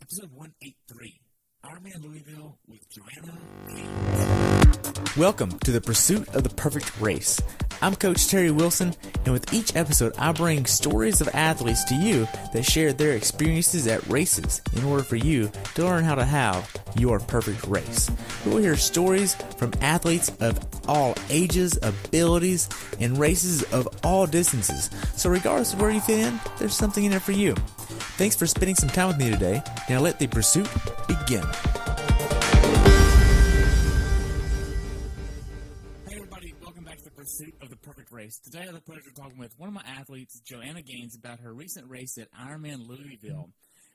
Episode 183, IRONMAN Louisville with Joanna Gaines. Welcome to the pursuit of the perfect race. I'm Coach Terry Wilson, and with each episode, I bring stories of athletes to you that share their experiences at races in order for you to learn how to have your perfect race. We will hear stories from athletes of all ages, abilities, and races of all distances. So regardless of where you fit in, there's something in it for you. Thanks for spending some time with me today. Now let the pursuit begin. Hey everybody, welcome back to the pursuit of the perfect race. Today I have the pleasure of talking with one of my athletes, Joanna Gaines, about her recent race at IRONMAN Louisville,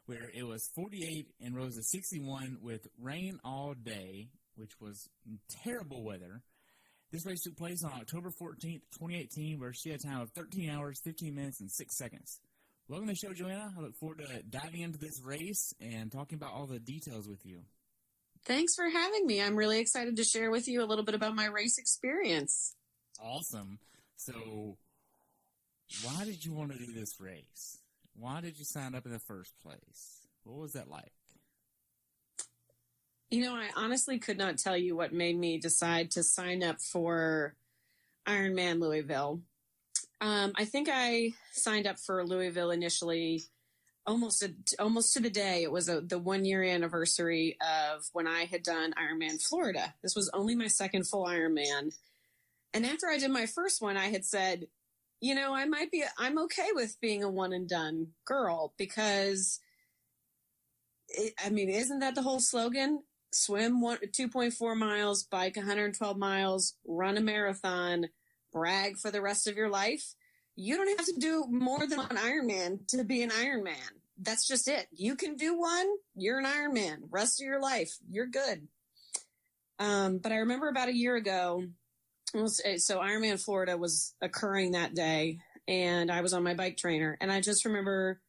where it was 48 and rose to 61 with rain all day, which was terrible weather. This race took place on October 14th, 2018, where she had a time of 13 hours, 15 minutes, and 6 seconds. Welcome to the show, Joanna. I look forward to diving into this race and talking about all the details with you. Thanks for having me. I'm really excited to share with you a little bit about my race experience. Awesome. So, why did you want to do this race? Why did you sign up in the first place? What was that like? You know, I honestly could not tell you what made me decide to sign up for IRONMAN Louisville. I think I signed up for Louisville initially almost to the day. It was the 1 year anniversary of when I had done Ironman Florida. This was only my second full Ironman. And after I did my first one, I had said, you know, I'm okay with being a one and done girl because isn't that the whole slogan? Swim 2.4 miles, bike 112 miles, run a marathon, brag for the rest of your life. You don't have to do more than one Ironman to be an Ironman. That's just it. You can do one, you're an Ironman. Rest of your life, you're good. But I remember about a year ago, so Ironman Florida was occurring that day, and I was on my bike trainer, and I just remember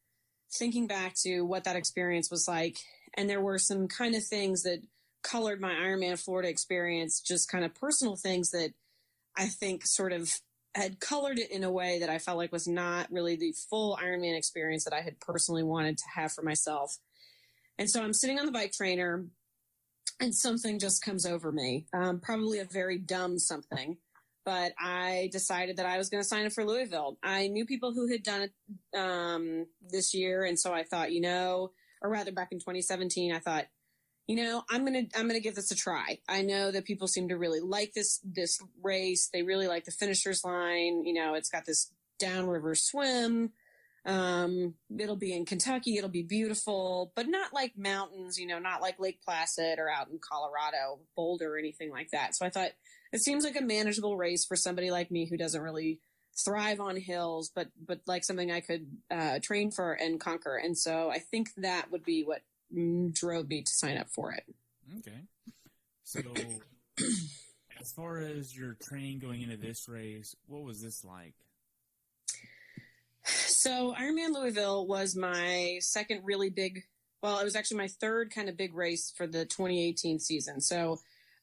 thinking back to what that experience was like, and there were some kind of things that colored my Ironman Florida experience, just kind of personal things that I think sort of had colored it in a way that I felt like was not really the full Ironman experience that I had personally wanted to have for myself. And so I'm sitting on the bike trainer and something just comes over me, probably a very dumb something, but I decided that I was going to sign up for Louisville. I knew people who had done it this year. And so I thought, or rather back in 2017, I thought, I'm going to give this a try. I know that people seem to really like this race. They really like the finisher's line. It's got this downriver swim. It'll be in Kentucky. It'll be beautiful, but not like mountains, not like Lake Placid or out in Colorado, Boulder or anything like that. So I thought it seems like a manageable race for somebody like me who doesn't really thrive on hills, but like something I could train for and conquer. And so I think that would be what drove me to sign up for it. Okay. So as far as your training going into this race, what was this like? So Ironman Louisville was my second really big, it was actually my third kind of big race for the 2018 season. So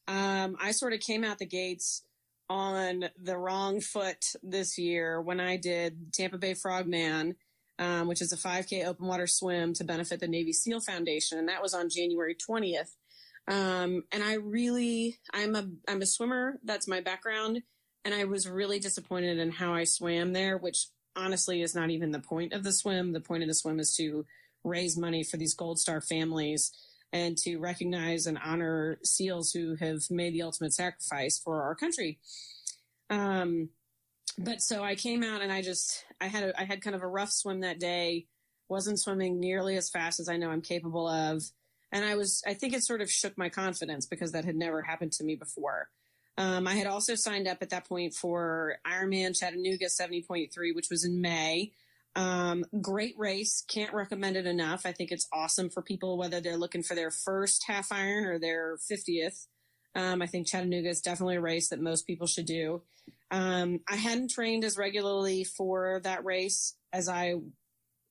I sort of came out the gates on the wrong foot this year when I did Tampa Bay Frogman, which is a 5K open water swim to benefit the Navy SEAL Foundation. And that was on January 20th. And I'm a swimmer. That's my background. And I was really disappointed in how I swam there, which honestly is not even the point of the swim. The point of the swim is to raise money for these Gold Star families and to recognize and honor SEALs who have made the ultimate sacrifice for our country. But so I came out and I had kind of a rough swim that day, wasn't swimming nearly as fast as I know I'm capable of. And I think it sort of shook my confidence because that had never happened to me before. I had also signed up at that point for Ironman Chattanooga 70.3, which was in May. Great race. Can't recommend it enough. I think it's awesome for people, whether they're looking for their first half iron or their 50th. I think Chattanooga is definitely a race that most people should do. I hadn't trained as regularly for that race as I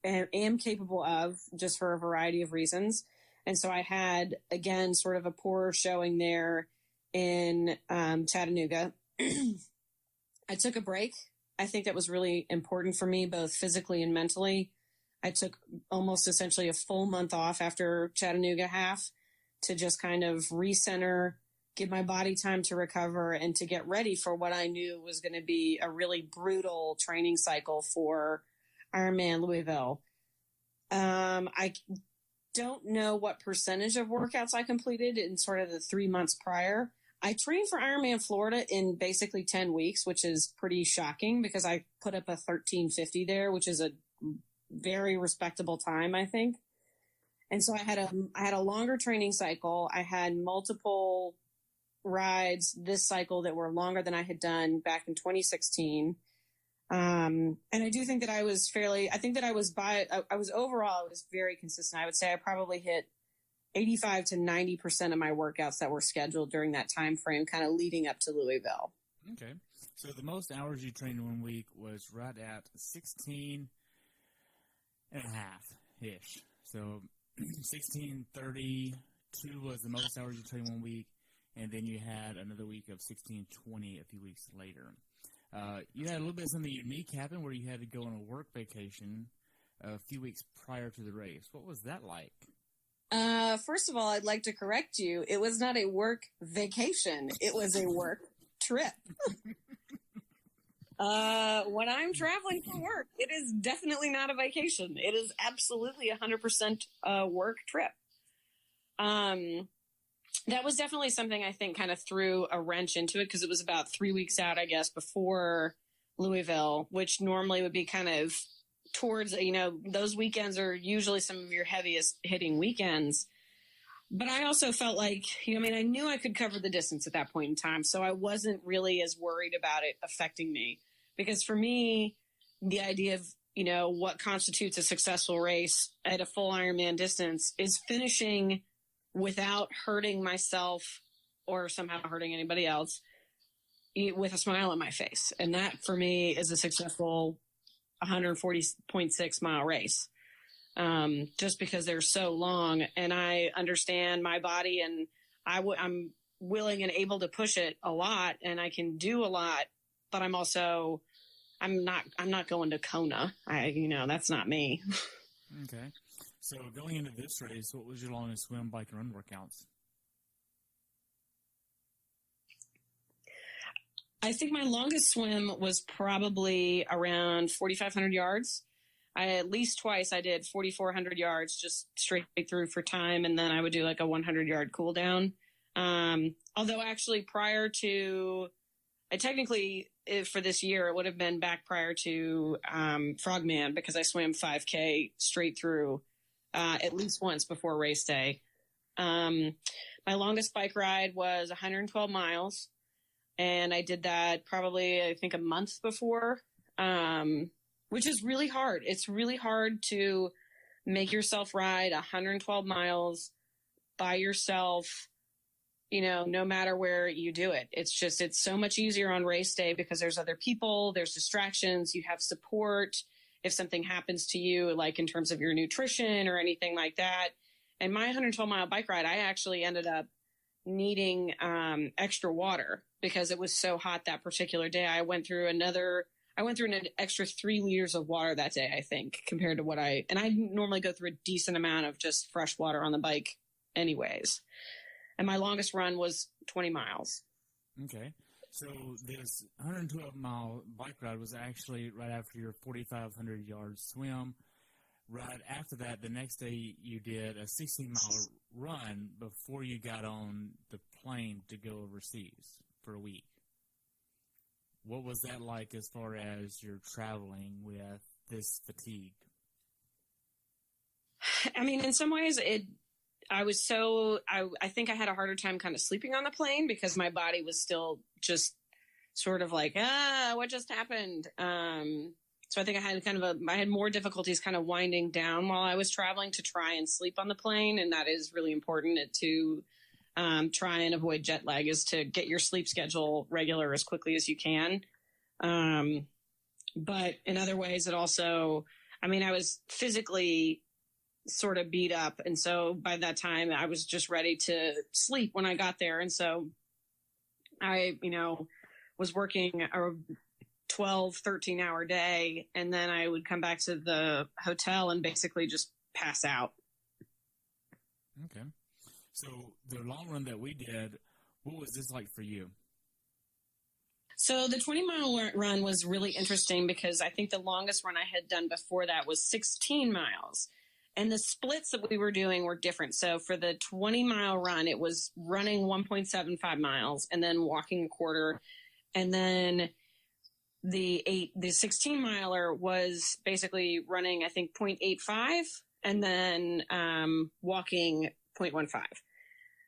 am capable of, just for a variety of reasons. And so I had, again, sort of a poor showing there in Chattanooga. I took a break. I think that was really important for me, both physically and mentally. I took almost essentially a full month off after Chattanooga half to just kind of recenter, give my body time to recover, and to get ready for what I knew was going to be a really brutal training cycle for Ironman Louisville. I don't know what percentage of workouts I completed in sort of the 3 months prior. I trained for Ironman Florida in basically 10 weeks, which is pretty shocking because I put up a 13:50 there, which is a very respectable time, I think. And so I had a longer training cycle. I had multiple rides this cycle that were longer than I had done back in 2016. And I do think that I was overall, I was very consistent. I would say I probably hit 85 to 90% of my workouts that were scheduled during that time frame, kind of leading up to Louisville. Okay. So the most hours you trained in 1 week was right at 16 and a half-ish. So 16:32 was the most hours you trained 1 week, and then you had another week of 16:20 a few weeks later. You had a little bit of something unique happen where you had to go on a work vacation a few weeks prior to the race. What was that like? First of all, I'd like to correct you. It was not a work vacation. It was a work trip. When I'm traveling for work, it is definitely not a vacation. It is absolutely 100% a work trip. That was definitely something I think kind of threw a wrench into it because it was about 3 weeks out, I guess, before Louisville, which normally would be kind of towards, those weekends are usually some of your heaviest hitting weekends. But I also felt like, I knew I could cover the distance at that point in time. So I wasn't really as worried about it affecting me. Because for me, the idea of, what constitutes a successful race at a full Ironman distance is finishing without hurting myself or somehow hurting anybody else with a smile on my face. And that for me is a successful 140.6 mile race. Just because they're so long and I understand my body and I'm willing and able to push it a lot and I can do a lot, but I'm not going to Kona. That's not me. Okay. So going into this race, what was your longest swim, bike, and run workouts? I think my longest swim was probably around 4,500 yards. At least twice I did 4,400 yards just straight through for time. And then I would do like a 100-yard cool down. Although actually prior to, for this year, it would have been back prior to Frogman because I swam 5K straight through at least once before race day. My longest bike ride was 112 miles. And I did that probably, I think, a month before, which is really hard. It's really hard to make yourself ride 112 miles by yourself, no matter where you do it. It's so much easier on race day because there's other people, there's distractions, you have support. If something happens to you, like in terms of your nutrition or anything like that. And my 112-mile bike ride, I actually ended up needing extra water because it was so hot that particular day. I went through an extra 3 liters of water that day, I think, compared to and I normally go through a decent amount of just fresh water on the bike anyways. And my longest run was 20 miles. Okay. So this 112-mile bike ride was actually right after your 4,500-yard swim. Right after that, the next day you did a 16-mile run before you got on the plane to go overseas for a week. What was that like as far as your traveling with this fatigue? In some ways, I think I had a harder time kind of sleeping on the plane because my body was still just sort of like, what just happened? So I think I had more difficulties kind of winding down while I was traveling to try and sleep on the plane. And that is really important to try and avoid jet lag, is to get your sleep schedule regular as quickly as you can. But in other ways, it also, I was physically sort of beat up. And so by that time I was just ready to sleep when I got there. And so I, was working 12, 13-hour day. And then I would come back to the hotel and basically just pass out. Okay. So the long run that we did, what was this like for you? So the 20-mile run was really interesting because I think the longest run I had done before that was 16 miles. And the splits that we were doing were different. So for the 20-mile run, it was running 1.75 miles and then walking a quarter. And then the 16-miler was basically running, I think, 0.85 and then walking 0.15.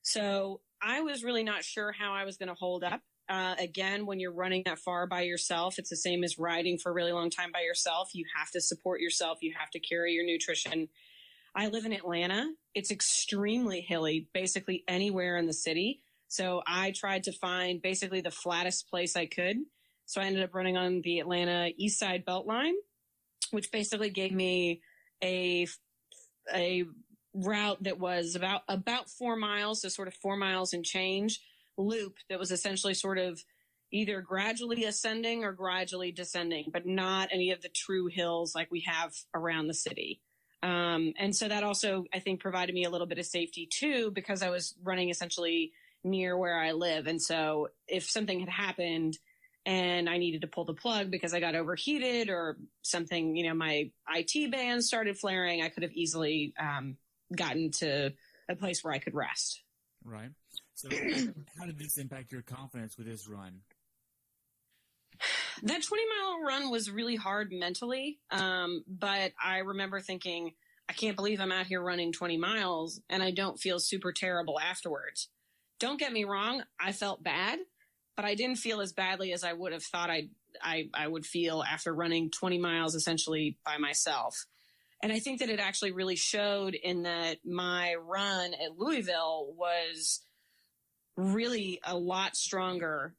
So I was really not sure how I was going to hold up. Again, when you're running that far by yourself, it's the same as riding for a really long time by yourself. You have to support yourself. You have to carry your nutrition. I live in Atlanta. It's extremely hilly, basically anywhere in the city. So I tried to find basically the flattest place I could. So I ended up running on the Atlanta East Side Beltline, which basically gave me a route that was about 4 miles, so sort of 4 miles and change loop that was essentially sort of either gradually ascending or gradually descending, but not any of the true hills like we have around the city. And so that also, I think, provided me a little bit of safety too, because I was running essentially near where I live. And so if something had happened and I needed to pull the plug because I got overheated or something, my IT band started flaring, I could have easily gotten to a place where I could rest. Right. So how did this impact your confidence with this run? That 20-mile run was really hard mentally, but I remember thinking, I can't believe I'm out here running 20 miles and I don't feel super terrible afterwards. Don't get me wrong, I felt bad, but I didn't feel as badly as I would have thought I would feel after running 20 miles essentially by myself. And I think that it actually really showed in that my run at Louisville was really a lot stronger,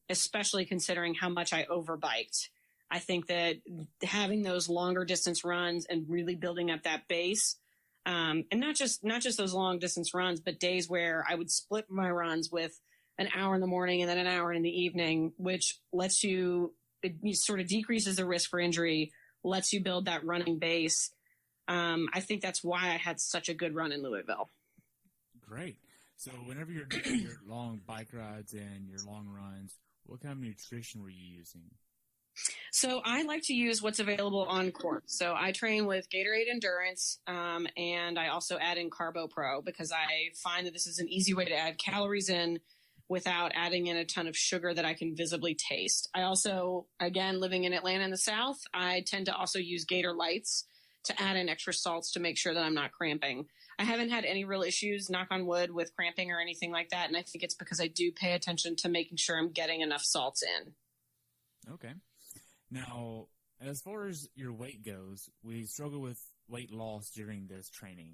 especially considering how much I overbiked. I think that having those longer distance runs and really building up that base, and not just those long distance runs, but days where I would split my runs with an hour in the morning and then an hour in the evening, which it sort of decreases the risk for injury, lets you build that running base. I think that's why I had such a good run in Louisville. Great. So whenever you're doing your long bike rides and your long runs, what kind of nutrition were you using? So I like to use what's available on course. So I train with Gatorade Endurance, and I also add in Carbo Pro because I find that this is an easy way to add calories in without adding in a ton of sugar that I can visibly taste. I also, again, living in Atlanta in the South, I tend to also use Gator Lights to add in extra salts to make sure that I'm not cramping. I haven't had any real issues, knock on wood, with cramping or anything like that. And I think it's because I do pay attention to making sure I'm getting enough salts in. Okay. Now, as far as your weight goes, we struggle with weight loss during this training.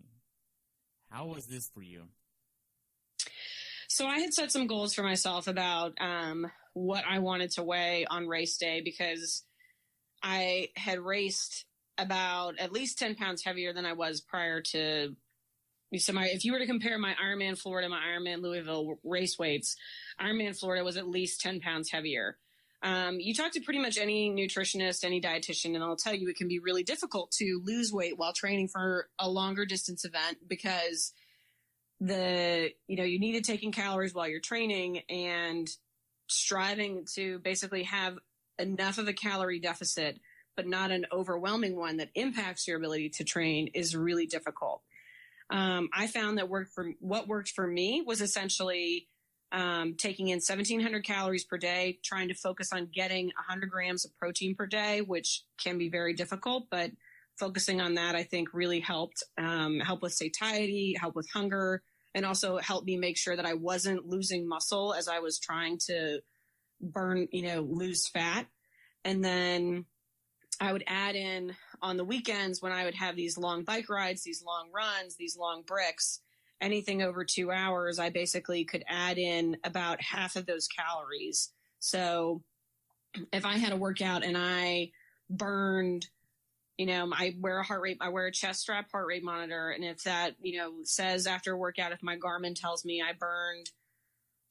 How was this for you? So I had set some goals for myself about what I wanted to weigh on race day because I had raced about at least 10 pounds heavier than I was prior to. So if you were to compare my Ironman Florida, my Ironman Louisville race weights, Ironman Florida was at least 10 pounds heavier. You talk to pretty much any nutritionist, any dietitian, and they'll tell you it can be really difficult to lose weight while training for a longer distance event because you need to take in calories while you're training, and striving to basically have enough of a calorie deficit, but not an overwhelming one that impacts your ability to train is really difficult. I found that what worked for me was essentially taking in 1,700 calories per day, trying to focus on getting 100 grams of protein per day, which can be very difficult, but focusing on that, I think, really helped help with satiety, help with hunger, and also helped me make sure that I wasn't losing muscle as I was trying to lose fat. And then I would add in on the weekends when I would have these long bike rides, these long runs, these long bricks, anything over 2 hours, I basically could add in about half of those calories. So if I had a workout and I burned, I wear a chest strap heart rate monitor. And if that, says after a workout, if my Garmin tells me I burned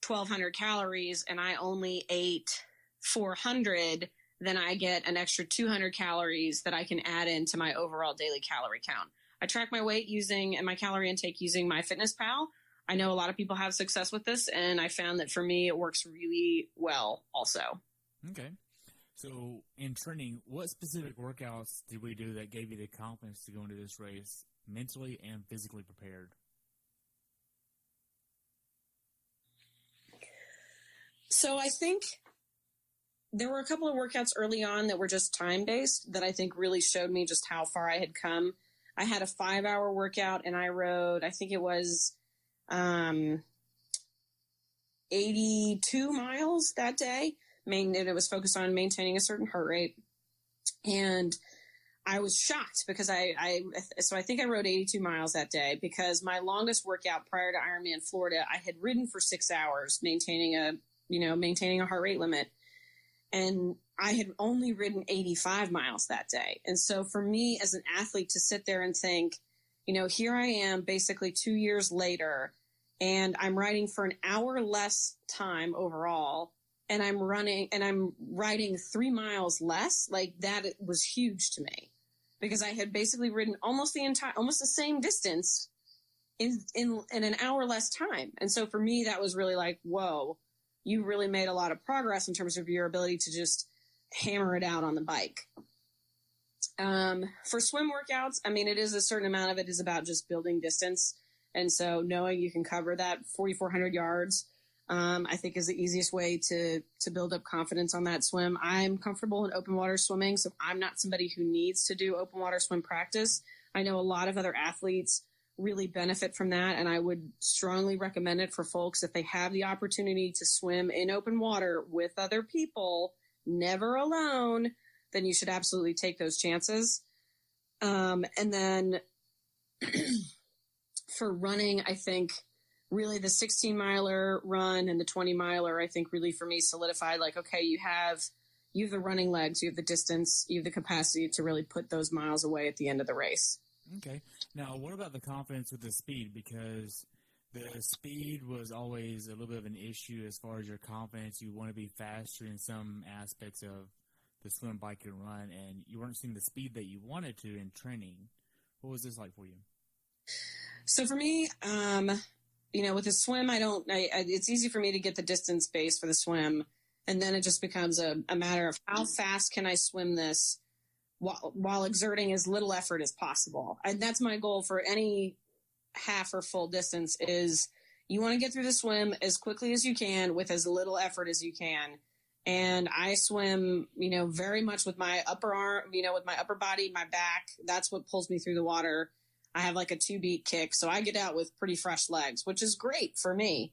1,200 calories and I only ate 400, then I get an extra 200 calories that I can add into my overall daily calorie count. I track my weight and my calorie intake using MyFitnessPal. I know a lot of people have success with this, and I found that for me, it works really well also. Okay. So in training, what specific workouts did we do that gave you the confidence to go into this race mentally and physically prepared? So I think there were a couple of workouts early on that were just time-based that I think really showed me just how far I had come. I had a 5-hour workout, and I rode, I think it was 82 miles that day. It was focused on maintaining a certain heart rate. And I was shocked because I think I rode 82 miles that day, because my longest workout prior to Ironman Florida, I had ridden for 6 hours, maintaining a heart rate limit. And I had only ridden 85 miles that day. And so for me as an athlete to sit there and think, here I am basically 2 years later, and I'm riding for an hour less time overall, and I'm riding 3 miles less, like that was huge to me, because I had basically ridden almost the same distance in an hour less time. And so for me, that was really like, whoa, you really made a lot of progress in terms of your ability to just hammer it out on the bike. For swim workouts, it is a certain amount of it is about just building distance. And so knowing you can cover that 4,400 yards, I think is the easiest way to build up confidence on that swim. I'm comfortable in open water swimming, so I'm not somebody who needs to do open water swim practice. I know a lot of other athletes really benefit from that, and I would strongly recommend it for folks if they have the opportunity to swim in open water with other people, never alone, then you should absolutely take those chances. And then for running, I think really the 16-miler run and the 20-miler, I think really for me solidified, like, okay, you have the running legs, you have the distance, you have the capacity to really put those miles away at the end of the race. Okay. Now, what about the confidence with the speed? Because the speed was always a little bit of an issue as far as your confidence. You want to be faster in some aspects of the swim, bike, and run, and you weren't seeing the speed that you wanted to in training. What was this like for you? So for me, with the swim, it's easy for me to get the distance base for the swim. And then it just becomes a matter of how fast can I swim this while exerting as little effort as possible. And that's my goal for any half or full distance is you want to get through the swim as quickly as you can with as little effort as you can. And I swim, very much with my upper arm, with my upper body, my back. That's what pulls me through the water. I have like a 2-beat kick. So I get out with pretty fresh legs, which is great for me.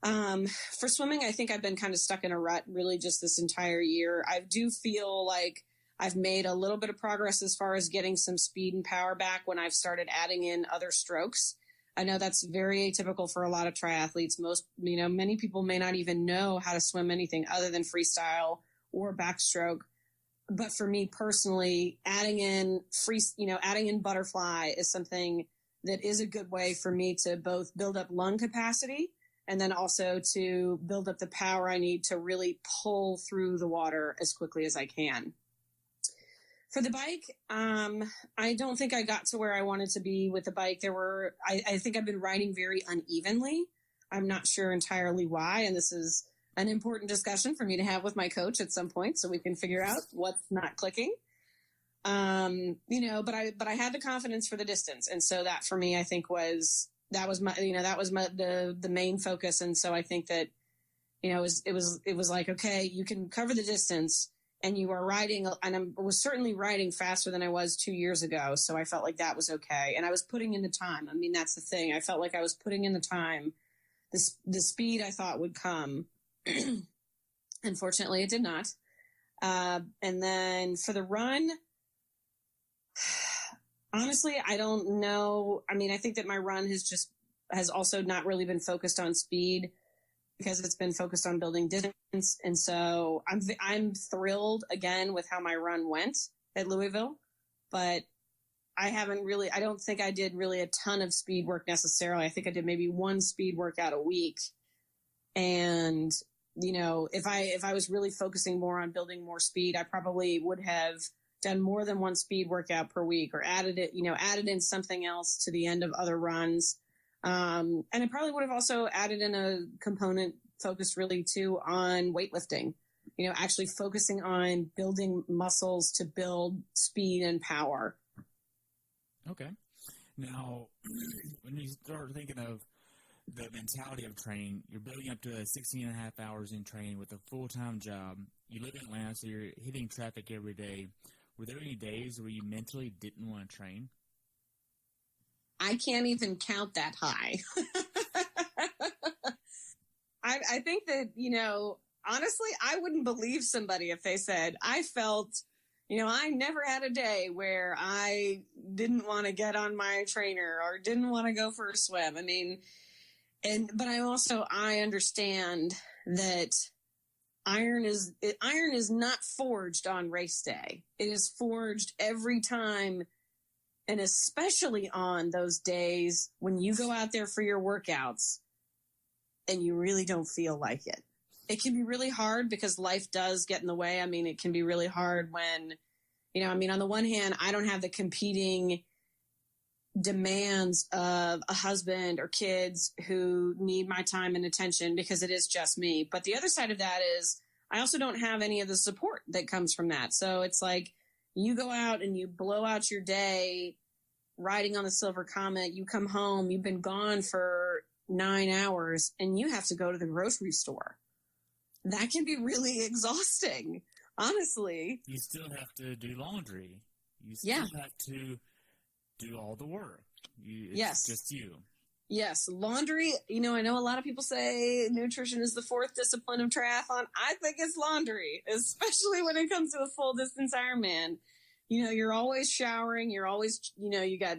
For swimming, I think I've been kind of stuck in a rut really just this entire year. I do feel like I've made a little bit of progress as far as getting some speed and power back when I've started adding in other strokes. I know that's very atypical for a lot of triathletes. Many people may not even know how to swim anything other than freestyle or backstroke. But for me personally, adding in butterfly is something that is a good way for me to both build up lung capacity and then also to build up the power I need to really pull through the water as quickly as I can. For the bike, I don't think I got to where I wanted to be with the bike. I think I've been riding very unevenly. I'm not sure entirely why, and this is an important discussion for me to have with my coach at some point so we can figure out what's not clicking. But I had the confidence for the distance. And so that for me, I think that was the main focus. And so I think that, it was like, okay, you can cover the distance and you are riding, and I was certainly riding faster than I was 2 years ago. So I felt like that was okay. And I was putting in the time. That's the thing. I felt like I was putting in the time. The speed I thought would come. Unfortunately, it did not. And then for the run, honestly, I don't know. I think that my run has also not really been focused on speed because it's been focused on building distance. And so I'm thrilled again with how my run went at Louisville, but I don't think I did really a ton of speed work necessarily. I think I did maybe one speed workout a week. And if I was really focusing more on building more speed, I probably would have done more than one speed workout per week, or added in something else to the end of other runs. And I probably would have also added in a component focused really too on weightlifting, actually focusing on building muscles to build speed and power. Okay. Now, when you start thinking of the mentality of training, you're building up to 16 and a half hours in training with a full-time job. You live in Atlanta, so you're hitting traffic every day. Were there any days where you mentally didn't want to train? I can't even count that high. I think that, honestly, I wouldn't believe somebody if they said, I felt, I never had a day where I didn't want to get on my trainer or didn't want to go for a swim. I mean, but I understand that iron is not forged on race day. It is forged every time, and especially on those days when you go out there for your workouts and you really don't feel like it. It can be really hard because life does get in the way. I mean, it can be really hard when, on the one hand, I don't have the competing demands of a husband or kids who need my time and attention because it is just me. But the other side of that is I also don't have any of the support that comes from that. So it's like you go out and you blow out your day riding on the Silver Comet. You come home, you've been gone for 9 hours, and you have to go to the grocery store. That can be really exhausting, honestly. You still have to do laundry. You still have to do all the work. It's just you. Yes, laundry. I know a lot of people say nutrition is the fourth discipline of triathlon. I think it's laundry, especially when it comes to a full distance Ironman. You're always showering. You're always, you got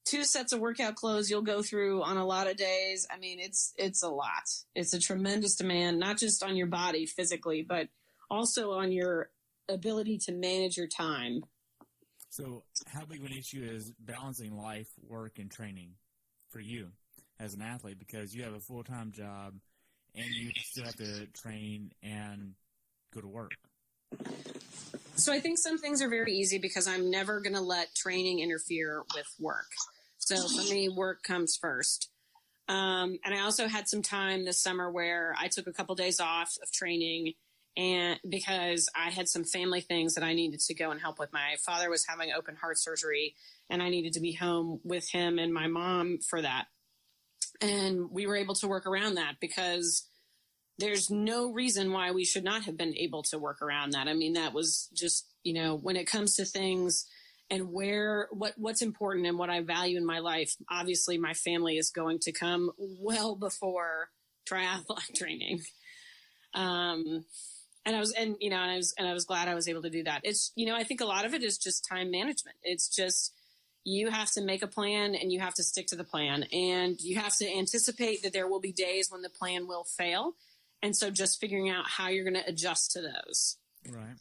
2 sets of workout clothes you'll go through on a lot of days. I mean, it's a lot. It's a tremendous demand, not just on your body physically, but also on your ability to manage your time. So how big of an issue is balancing life, work, and training for you as an athlete? Because you have a full-time job and you still have to train and go to work. So I think some things are very easy because I'm never going to let training interfere with work. So for me, work comes first. And I also had some time this summer where I took a couple days off of training, and because I had some family things that I needed to go and help with. My father was having open heart surgery, and I needed to be home with him and my mom for that. And we were able to work around that because there's no reason why we should not have been able to work around that. I mean, that was just, when it comes to things and what's important and what I value in my life, obviously my family is going to come well before triathlon training. And I was glad I was able to do that. It's, I think a lot of it is just time management. It's just, you have to make a plan and you have to stick to the plan, and you have to anticipate that there will be days when the plan will fail. And so just figuring out how you're going to adjust to those. Right.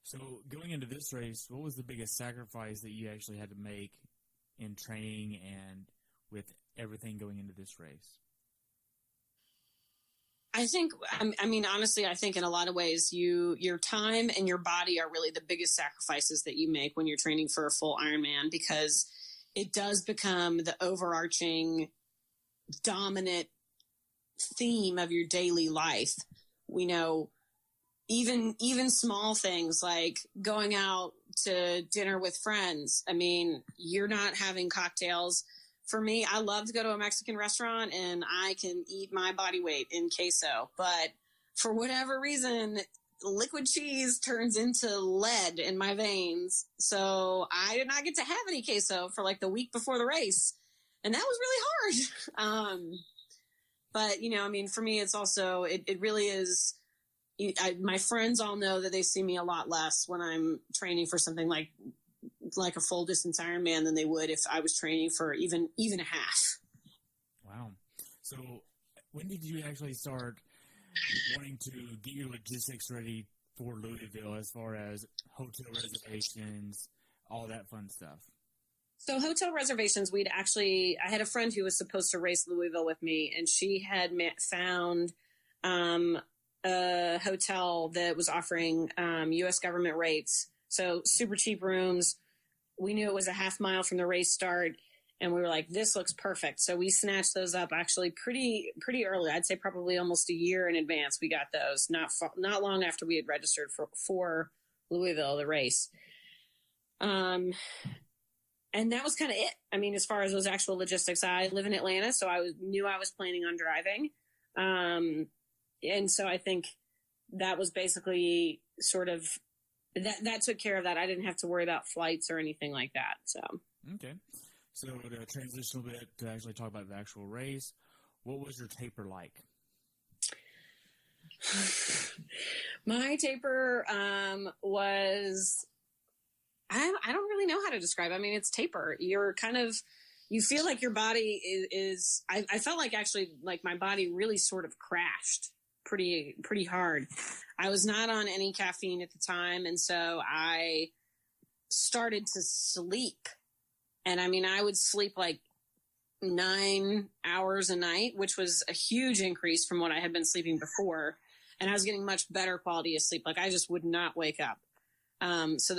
So going into this race, what was the biggest sacrifice that you actually had to make in training and with everything going into this race? I think, honestly, I think in a lot of ways, your time and your body are really the biggest sacrifices that you make when you're training for a full Ironman, because it does become the overarching dominant theme of your daily life. Even small things like going out to dinner with friends. I mean, you're not having cocktails. For me, I love to go to a Mexican restaurant and I can eat my body weight in queso, but for whatever reason, liquid cheese turns into lead in my veins. So I did not get to have any queso for like the week before the race. And that was really hard. But, for me, it's also, it really is, my friends all know that they see me a lot less when I'm training for something like a full distance Ironman than they would if I was training for even a half. Wow. So when did you actually start wanting to get your logistics ready for Louisville as far as hotel reservations, all that fun stuff? So hotel reservations, I had a friend who was supposed to race Louisville with me, and she had found a hotel that was offering U.S. government rates. So super cheap rooms. We knew it was a half mile from the race start, and we were like, this looks perfect. So we snatched those up actually pretty early. I'd say probably almost a year in advance. We got those not long after we had registered for Louisville, the race. And that was kind of it. I mean, as far as those actual logistics, I live in Atlanta, so knew I was planning on driving. And so I think that was basically sort of that took care of that. I didn't have to worry about flights or anything like that. So okay. So to transition a bit to actually talk about the actual race, what was your taper like? My taper was I don't really know how to describe it. I mean, it's taper. You're kind of you feel like your body is I felt like actually like my body really sort of crashed pretty hard. I was not on any caffeine at the time, and so I started to sleep. And I mean, I would sleep like 9 hours a night, which was a huge increase from what I had been sleeping before. And I was getting much better quality of sleep. Like I just would not wake up. So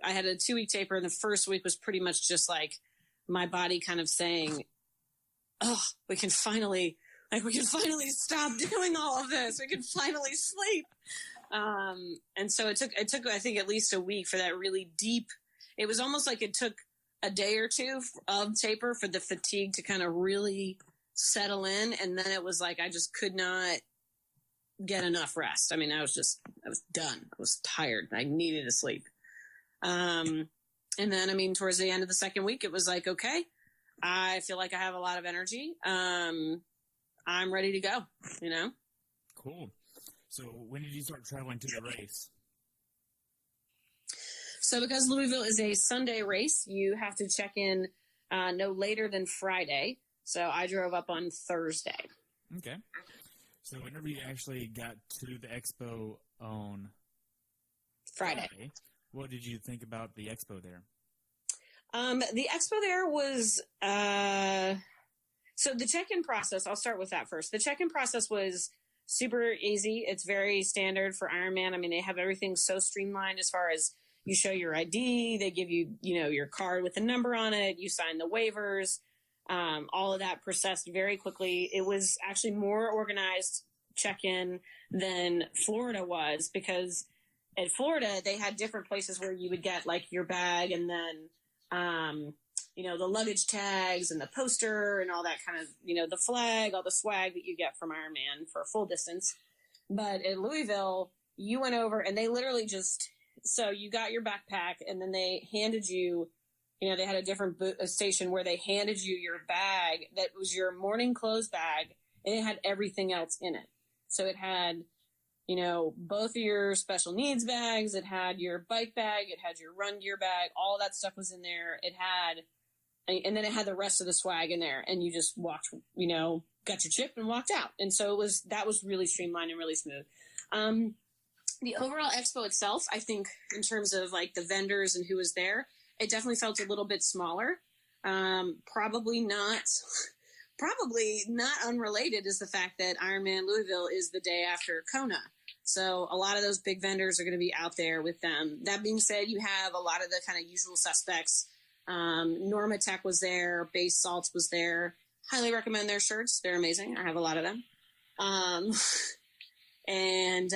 I had a 2-week taper, and the first week was pretty much just like my body kind of saying, oh, we can finally stop doing all of this. We can finally sleep. And so it took, I think at least a week for that really deep, it was almost like it took a day or two of taper for the fatigue to kind of really settle in. And then it was like, I just could not get enough rest. I mean, I was done. I was tired. I needed to sleep. And then, I mean, towards the end of the second week, it was like, okay, I feel like I have a lot of energy. I'm ready to go, you know? Cool. So when did you start traveling to the race? So because Louisville is a Sunday race, you have to check in no later than Friday. So I drove up on Thursday. Okay. So whenever you actually got to the expo on Friday, what did you think about the expo there? The expo there was... So the check-in process, I'll start with that first. The check-in process was super easy. It's very standard for Ironman. I mean, they have everything so streamlined as far as you show your ID, they give you, your card with a number on it, you sign the waivers, all of that processed very quickly. It was actually more organized check-in than Florida was, because at Florida, they had different places where you would get like your bag and then, the luggage tags and the poster and all that kind of, the flag, all the swag that you get from Ironman for a full distance. But at Louisville, you went over and they literally so you got your backpack and then they handed you, they had a different station where they handed you your bag that was your morning clothes bag, and it had everything else in it. So it had, both of your special needs bags, it had your bike bag, it had your run gear bag, all that stuff was in there. It had, and then it had the rest of the swag in there, and you just walked, got your chip and walked out. And so that was really streamlined and really smooth. The overall expo itself, I think in terms of like the vendors and who was there, it definitely felt a little bit smaller. Probably not unrelated is the fact that Ironman Louisville is the day after Kona. So a lot of those big vendors are going to be out there with them. That being said, you have a lot of the kind of usual suspects. Norma Tech was there. Base Salts was there. Highly recommend their shirts. They're amazing. I have a lot of them. And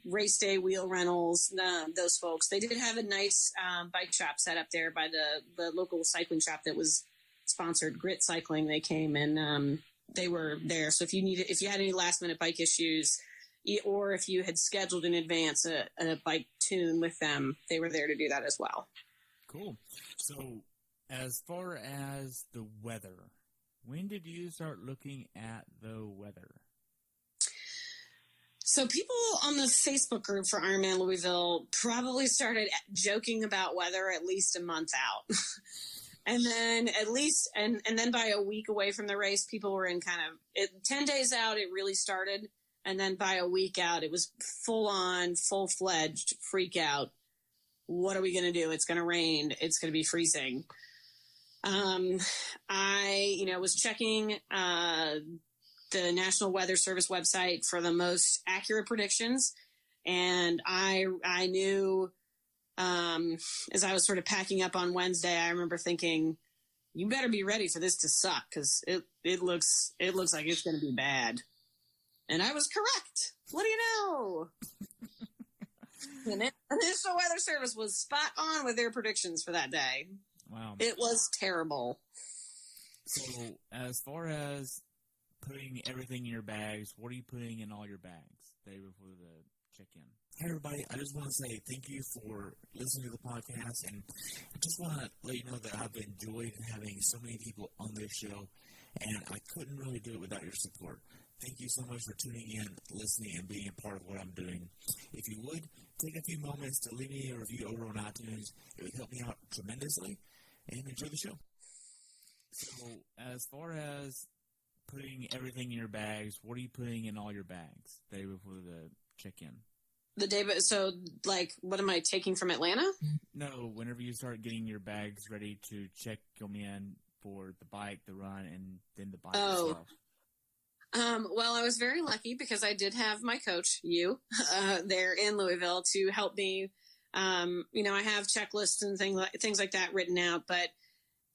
Race Day Wheel Rentals, those folks. They did have a nice bike shop set up there by the local cycling shop that was sponsored, Grit Cycling. They came and they were there. So if you had any last minute bike issues, or if you had scheduled in advance a bike tune with them, they were there to do that as well. Cool. So as far as the weather, when did you start looking at the weather? So people on the Facebook group for Ironman Louisville probably started joking about weather at least a month out. And then and then by a week away from the race, people were in 10 days out, it really started. And then by a week out, it was full-fledged freak out. What are we going to do? It's going to rain. It's going to be freezing. I, was checking the National Weather Service website for the most accurate predictions. And I knew, as I was sort of packing up on Wednesday, I remember thinking, you better be ready for this to suck, because it looks like it's going to be bad. And I was correct. What do you know? The National Weather Service was spot on with their predictions for that day. Wow. It was terrible. So, as far as putting everything in your bags, what are you putting in all your bags the day before the check-in? Hey, everybody. I just want to say thank you for listening to the podcast, and I just want to let you know that I've enjoyed having so many people on this show, and I couldn't really do it without your support. Thank you so much for tuning in, listening, and being a part of what I'm doing. If you would, take a few moments to leave me a review over on iTunes. It would help me out tremendously, and enjoy the show. So, as far as putting everything in your bags, what are you putting in all your bags the day before the check-in? So, like, what am I taking from Atlanta? No, whenever you start getting your bags ready to check them in for the bike, the run, and then the bike itself. Well, I was very lucky because I did have my coach, there in Louisville to help me. I have checklists and things like that written out, but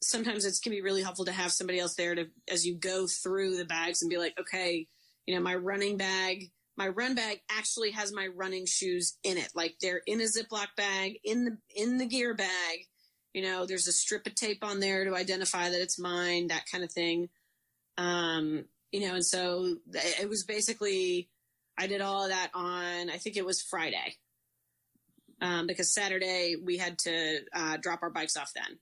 sometimes it can be really helpful to have somebody else there as you go through the bags and be like, okay, my run bag actually has my running shoes in it. Like, they're in a Ziploc bag, in the gear bag. There's a strip of tape on there to identify that it's mine, that kind of thing. And so it was basically, I did all of that on, I think it was Friday, because Saturday we had to drop our bikes off then.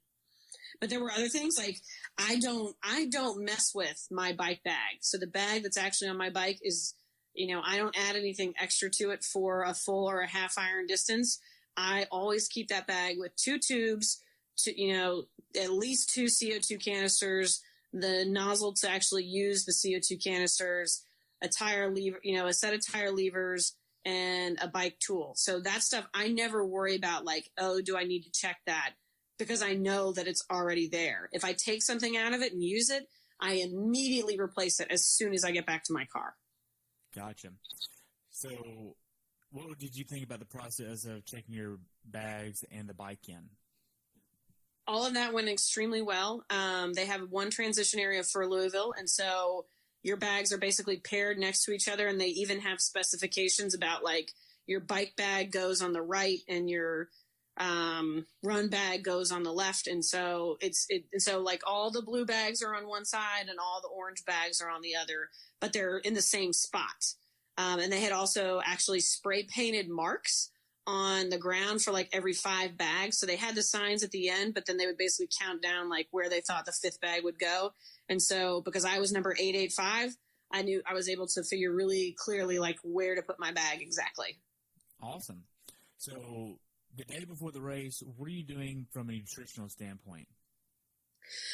But there were other things, like I don't mess with my bike bag. So the bag that's actually on my bike is, I don't add anything extra to it for a full or a half iron distance. I always keep that bag with 2 tubes, at least 2 CO2 canisters, the nozzle to actually use the CO2 canisters, a tire lever, a set of tire levers, and a bike tool. So that stuff, I never worry about, like, oh, do I need to check that? Because I know that it's already there. If I take something out of it and use it, I immediately replace it as soon as I get back to my car. Gotcha. So what did you think about the process of checking your bags and the bike in? All of that went extremely well. They have one transition area for Louisville, and so your bags are basically paired next to each other, and they even have specifications about, like, your bike bag goes on the right and your run bag goes on the left. And so so like all the blue bags are on one side and all the orange bags are on the other, but they're in the same spot. And they had also actually spray painted marks on the ground for like every 5 bags. So they had the signs at the end, but then they would basically count down like where they thought the 5th bag would go. And so because I was number 885, I knew I was able to figure really clearly like where to put my bag exactly. Awesome. So the day before the race, what are you doing from a nutritional standpoint?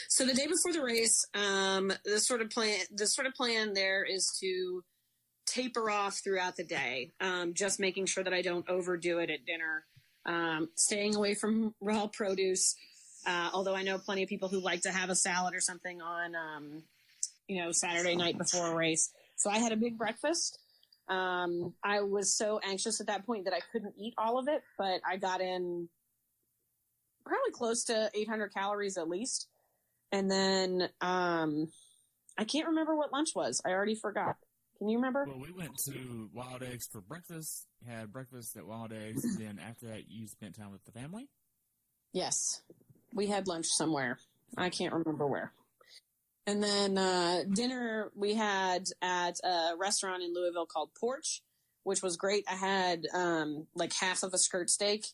So the day before the race, the sort of plan there is to taper off throughout the day, just making sure that I don't overdo it at dinner, staying away from raw produce. Although I know plenty of people who like to have a salad or something on, Saturday night before a race. So I had a big breakfast. I was so anxious at that point that I couldn't eat all of it, but I got in probably close to 800 calories at least. And then, I can't remember what lunch was. I already forgot. Can you remember? Well, we went to Wild Eggs for breakfast, had breakfast at Wild Eggs, and then after that you spent time with the family? Yes. We had lunch somewhere. I can't remember where. And then dinner we had at a restaurant in Louisville called Porch, which was great. I had like half of a skirt steak.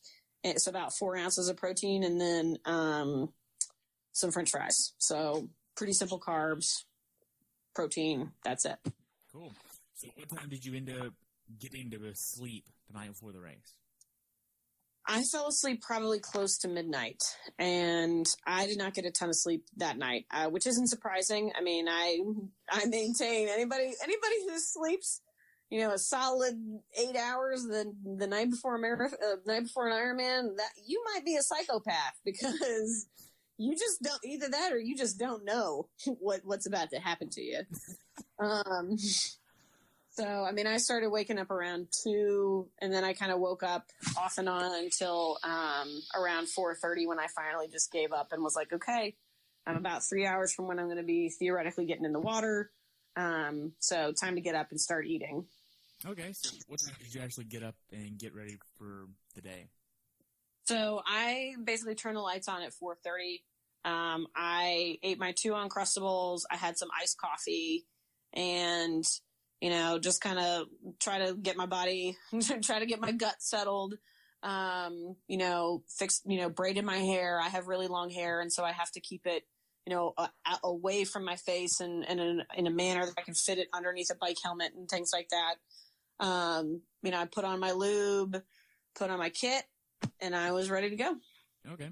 It's about 4 ounces of protein, and then some French fries. So pretty simple carbs, protein. That's it. Cool. So what time did you end up getting to sleep the night before the race? I fell asleep probably close to midnight, and I did not get a ton of sleep that night, which isn't surprising. I mean, I maintain anybody who sleeps, a solid 8 hours the night before a marathon, night before an Ironman, that you might be a psychopath, because you just don't, either that or you just don't know what's about to happen to you. Um, so, I mean, I started waking up around 2, and then I kind of woke up off and on until around 4:30 when I finally just gave up and was like, okay, I'm about 3 hours from when I'm going to be theoretically getting in the water. So time to get up and start eating. Okay, so what time did you actually get up and get ready for the day? So I basically turned the lights on at 4:30. I ate my 2 Uncrustables. I had some iced coffee and, just kind of try to get my body, try to get my gut settled. Fixed, braided my hair. I have really long hair. And so I have to keep it, away from my face and in a manner that I can fit it underneath a bike helmet and things like that. I put on my lube, put on my kit, and I was ready to go. Okay.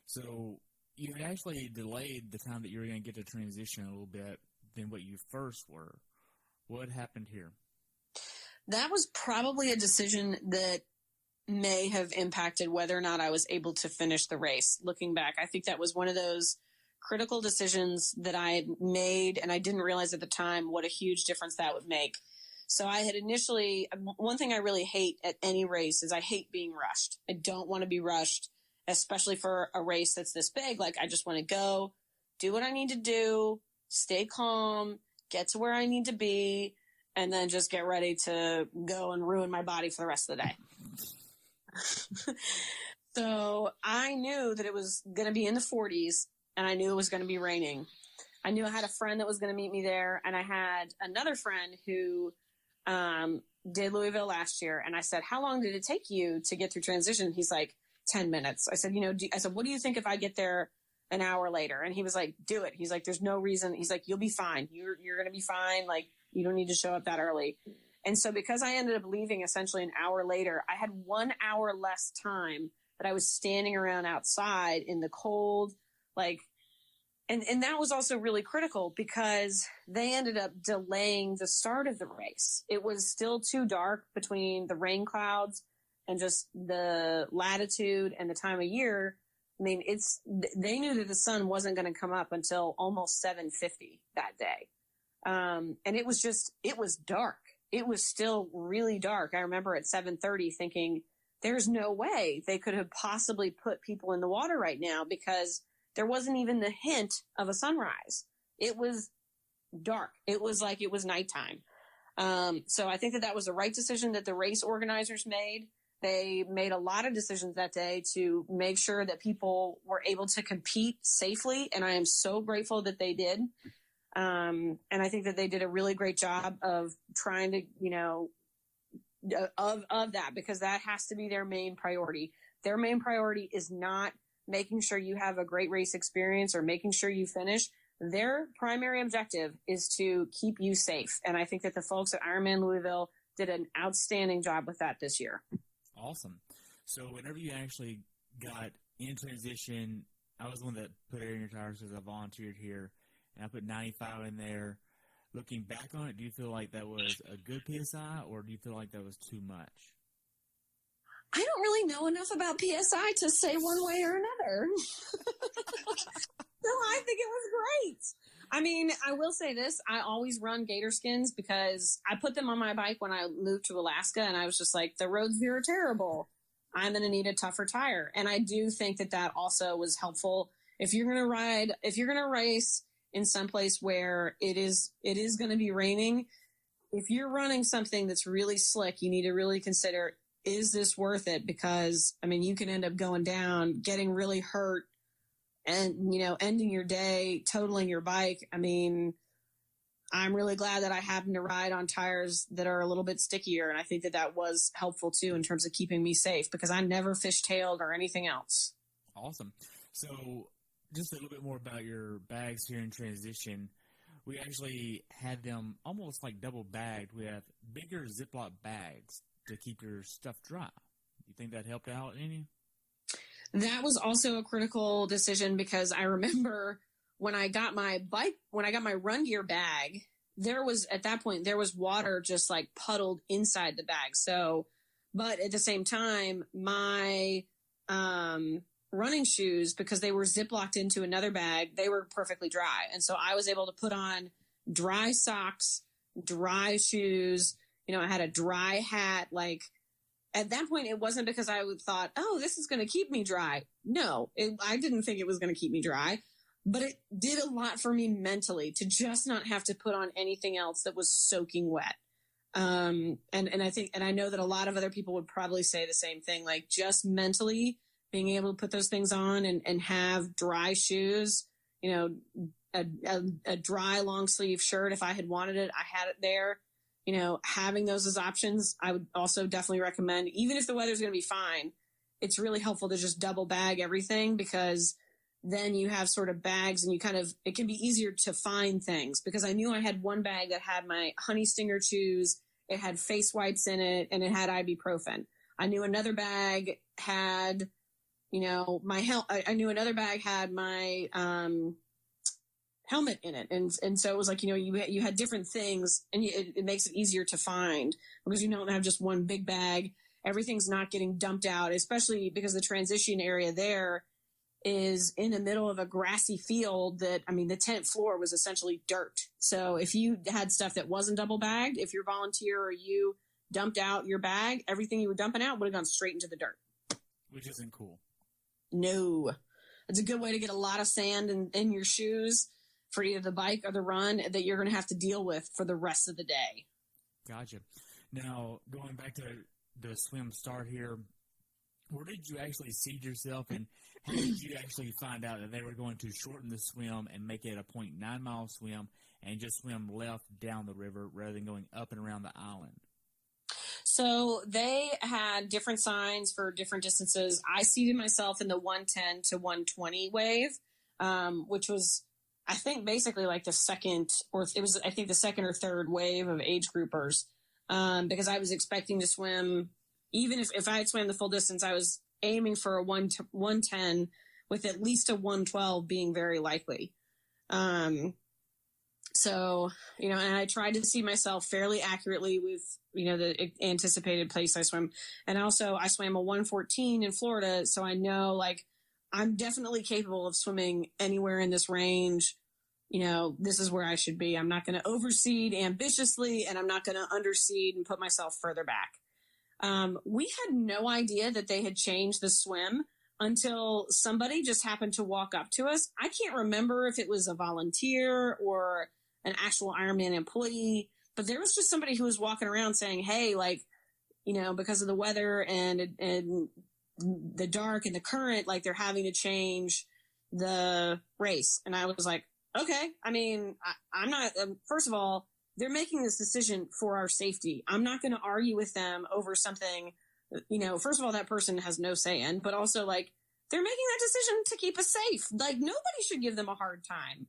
So you actually delayed the time that you were going to get to transition a little bit than what you first were. What happened here? That was probably a decision that may have impacted whether or not I was able to finish the race. Looking back, I think that was one of those critical decisions that I had made, and I didn't realize at the time what a huge difference that would make. So I had initially, one thing I really hate at any race is I hate being rushed. I don't want to be rushed, especially for a race that's this big. Like, I just want to go, do what I need to do, stay calm, get to where I need to be, and then just get ready to go and ruin my body for the rest of the day. So I knew that it was going to be in the 40s, and I knew it was going to be raining. I knew I had a friend that was going to meet me there, and I had another friend who did Louisville last year. And I said, how long did it take you to get through transition? He's like, 10 minutes. I said, I said, what do you think if I get there an hour later? And he was like, do it. He's like, there's no reason. He's like, you'll be fine. You're going to be fine. Like, you don't need to show up that early. And so because I ended up leaving essentially an hour later, I had 1 hour less time that I was standing around outside in the cold, and that was also really critical because they ended up delaying the start of the race. It was still too dark between the rain clouds and just the latitude and the time of year. I mean, they knew that the sun wasn't going to come up until almost 7:50 that day. And it was dark. It was still really dark. I remember at 7:30 thinking, there's no way they could have possibly put people in the water right now because there wasn't even the hint of a sunrise. It was dark. It was like it was nighttime. So I think that was the right decision that the race organizers made. They made a lot of decisions that day to make sure that people were able to compete safely. And I am so grateful that they did. And I think that they did a really great job of trying to, of that, because that has to be their main priority. Their main priority is not making sure you have a great race experience or making sure you finish. Their primary objective is to keep you safe. And I think that the folks at Ironman Louisville did an outstanding job with that this year. Awesome. So whenever you actually got in transition, I was the one that put air in your tires because I volunteered here, and I put 95 in there. Looking back on it, do you feel like that was a good PSI, or do you feel like that was too much? I don't really know enough about PSI to say one way or another. No, I think it was great. I mean, I will say this. I always run gator skins because I put them on my bike when I moved to Alaska, and I was just like, the roads here are terrible. I'm going to need a tougher tire. And I do think that also was helpful. If you're going to race in some place where it is going to be raining, if you're running something that's really slick, you need to really consider, is this worth it? Because, I mean, you can end up going down, getting really hurt, and, ending your day, totaling your bike. I mean, I'm really glad that I happened to ride on tires that are a little bit stickier. And I think that was helpful too, in terms of keeping me safe, because I never fishtailed or anything else. Awesome. So just a little bit more about your bags here in transition. We actually had them almost like double bagged. We have bigger Ziploc bags to keep your stuff dry. You think that helped out any? That was also a critical decision, because I remember when I got my run gear bag, there was water just like puddled inside the bag. So, but at the same time, my running shoes, because they were ziplocked into another bag, they were perfectly dry. And so I was able to put on dry socks, dry shoes. I had a dry hat. Like at that point, it wasn't because I thought, oh, this is going to keep me dry. No, I didn't think it was going to keep me dry, but it did a lot for me mentally to just not have to put on anything else that was soaking wet. And I know that a lot of other people would probably say the same thing, like just mentally being able to put those things on and have dry shoes, a dry long sleeve shirt. If I had wanted it, I had it there. Having those as options, I would also definitely recommend, even if the weather's going to be fine, it's really helpful to just double bag everything, because then you have sort of bags and it can be easier to find things, because I knew I had one bag that had my honey stinger chews, it had face wipes in it, and it had ibuprofen. I knew another bag had, I knew another bag had my, helmet in it. And so it was like, you had different things, and it makes it easier to find, because you don't have just one big bag. Everything's not getting dumped out, especially because the transition area there is in the middle of a grassy field the tent floor was essentially dirt. So if you had stuff that wasn't double bagged, if your volunteer or you dumped out your bag, everything you were dumping out would have gone straight into the dirt. Which isn't cool. No. It's a good way to get a lot of sand in your shoes for either the bike or the run that you're going to have to deal with for the rest of the day. Gotcha. Now, going back to the swim start here, where did you actually seed yourself, and how did you actually find out that they were going to shorten the swim and make it a 0.9-mile swim and just swim left down the river rather than going up and around the island? So they had different signs for different distances. I seated myself in the 110 to 120 wave, which was, I think, basically like the second or third wave of age groupers, because I was expecting to swim, even if I had swam the full distance, I was aiming for a 110 with at least a 112 being very likely. So, and I tried to see myself fairly accurately with, the anticipated place I swim. And also I swam a 114 in Florida. So I know, like, I'm definitely capable of swimming anywhere in this range. This is where I should be. I'm not going to overseed ambitiously, and I'm not going to underseed and put myself further back. We had no idea that they had changed the swim until somebody just happened to walk up to us. I can't remember if it was a volunteer or an actual Ironman employee, but there was just somebody who was walking around saying, hey, like, because of the weather and the dark and the current, like, they're having to change the race. And I was like, okay. I mean, I'm not, first of all, they're making this decision for our safety. I'm not going to argue with them over something, first of all, that person has no say in, but also, like, they're making that decision to keep us safe. Like, nobody should give them a hard time.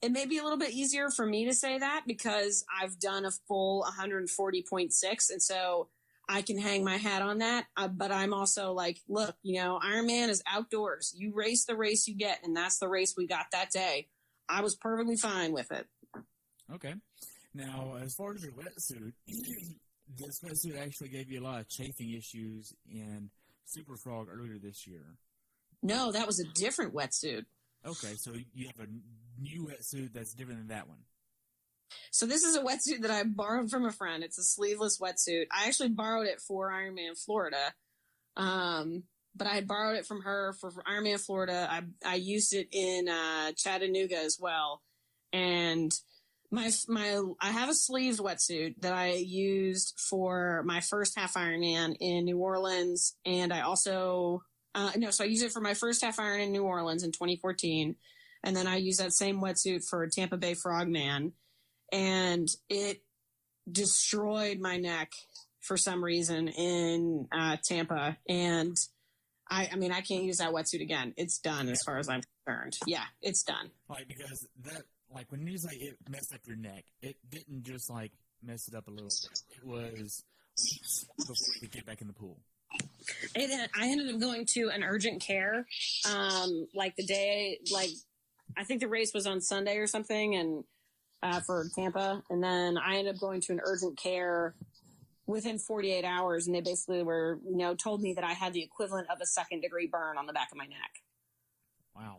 It may be a little bit easier for me to say that because I've done a full 140.6. And so I can hang my hat on that. But I'm also like, look, Ironman is outdoors. You race the race you get. And that's the race we got that day. I was perfectly fine with it. Okay. Now, as far as your wetsuit, this wetsuit actually gave you a lot of chafing issues in Super Frog earlier this year. No, that was a different wetsuit. Okay, so you have a new wetsuit that's different than that one. So this is a wetsuit that I borrowed from a friend. It's a sleeveless wetsuit. I actually borrowed it for Ironman Florida. But I had borrowed it from her for Ironman Florida. I used it in Chattanooga as well. And I have a sleeved wetsuit that I used for my first half Ironman in New Orleans. And I also, so I used it for my first half Iron in New Orleans in 2014. And then I used that same wetsuit for Tampa Bay Frogman. And it destroyed my neck for some reason in Tampa. And I mean, I can't use that wetsuit again. It's done as far as I'm concerned. Yeah, it's done. Like, because that, like, when you say it messed up your neck, it didn't just, like, mess it up a little bit. It was weeks before you could get back in the pool. I ended up going to an urgent care, like the day, like, I think the race was on Sunday or something, and for Tampa. And then I ended up going to an urgent care within 48 hours. And they basically were, told me that I had the equivalent of a 2nd-degree burn on the back of my neck. Wow.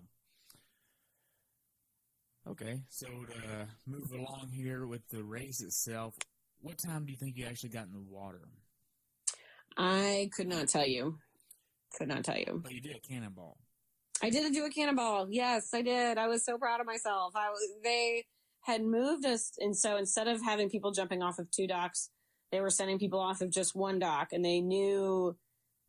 Okay, so to move along here with the race itself, what time do you think you actually got in the water? I could not tell you. Could not tell you. But you did a cannonball. I did do a cannonball. Yes, I did. I was so proud of myself. They had moved us, and so instead of having people jumping off of 2 docks, they were sending people off of just 1 dock, and they knew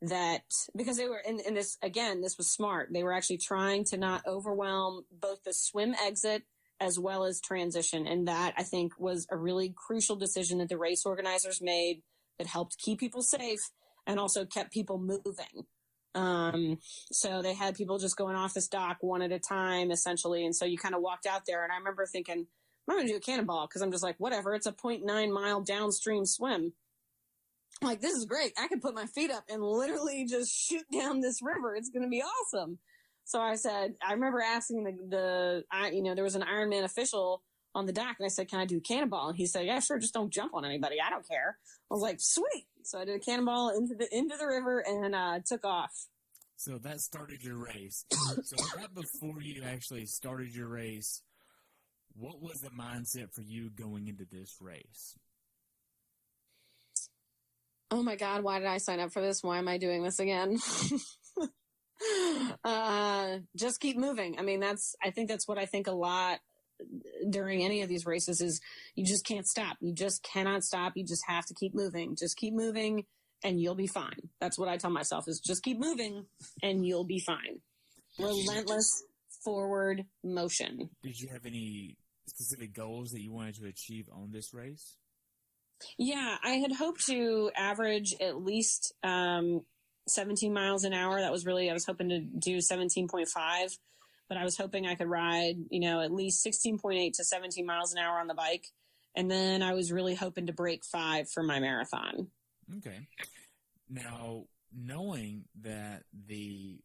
that because they were in this, again, this was smart. They were actually trying to not overwhelm both the swim exit as well as transition. And that, I think, was a really crucial decision that the race organizers made that helped keep people safe and also kept people moving. So they had people just going off this dock one at a time, essentially. And so you kind of walked out there, and I remember thinking, I'm going to do a cannonball because I'm just like, whatever, it's a 0.9 mile downstream swim. I'm like, this is great. I can put my feet up and literally just shoot down this river. It's going to be awesome. So I said, I remember asking there was an Ironman official on the dock, and I said, can I do a cannonball? And he said, yeah, sure. Just don't jump on anybody. I don't care. I was like, sweet. So I did a cannonball into the river and took off. So that started your race. So right before you actually started your race, what was the mindset for you going into this race? Oh my God, why did I sign up for this? Why am I doing this again? Just keep moving. I mean, I think that's what I think a lot during any of these races is you just can't stop. You just cannot stop. You just have to keep moving. Just keep moving and you'll be fine. That's what I tell myself is just keep moving and you'll be fine. Relentless forward motion. Did you have any specific goals that you wanted to achieve on this race? Yeah, I had hoped to average at least 17 miles an hour. I was hoping to do 17.5, but I was hoping I could ride, at least 16.8 to 17 miles an hour on the bike. And then I was really hoping to break 5 for my marathon. Okay. Now, knowing that the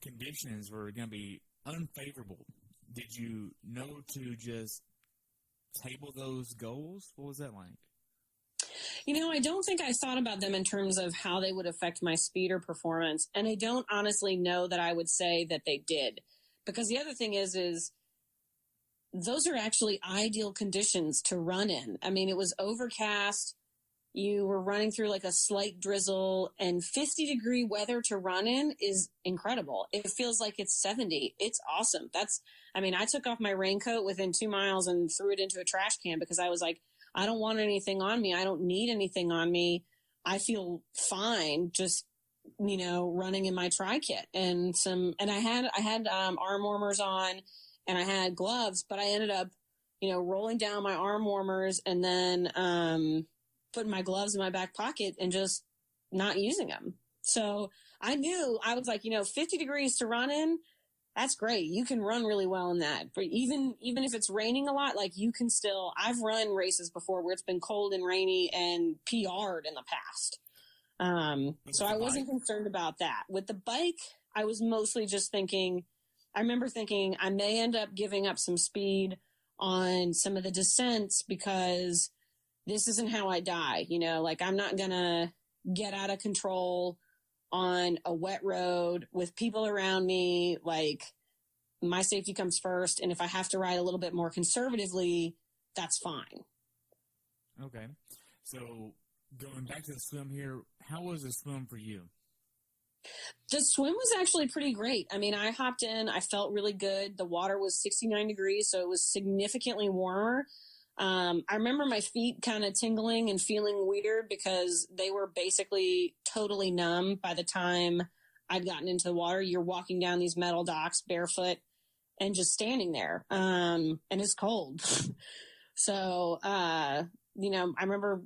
conditions were going to be unfavorable, did you know to just table those goals? What was that like? I don't think I thought about them in terms of how they would affect my speed or performance. And I don't honestly know that I would say that they did. Because the other thing is those are actually ideal conditions to run in. I mean, it was overcast. You were running through like a slight drizzle, and 50-degree weather to run in is incredible. It feels like it's 70. It's awesome. I took off my raincoat within 2 miles and threw it into a trash can because I was like, I don't want anything on me. I don't need anything on me. I feel fine just, running in my tri-kit and I had arm warmers on and I had gloves, but I ended up, rolling down my arm warmers and then, putting my gloves in my back pocket and just not using them. So I knew, I was like, 50 degrees to run in, that's great. You can run really well in that. But even if it's raining a lot, like you can still, I've run races before where it's been cold and rainy and PR'd in the past. So I wasn't concerned about that. With the bike, I was mostly just I remember thinking I may end up giving up some speed on some of the descents because this isn't how I die. I'm not going to get out of control on a wet road with people around me. Like, my safety comes first. And if I have to ride a little bit more conservatively, that's fine. Okay. So going back to the swim here, how was the swim for you? The swim was actually pretty great. I hopped in, I felt really good. The water was 69 degrees, so it was significantly warmer. I remember my feet kind of tingling and feeling weird because they were basically totally numb by the time I'd gotten into the water. You're walking down these metal docks barefoot and just standing there. And it's cold. So, I remember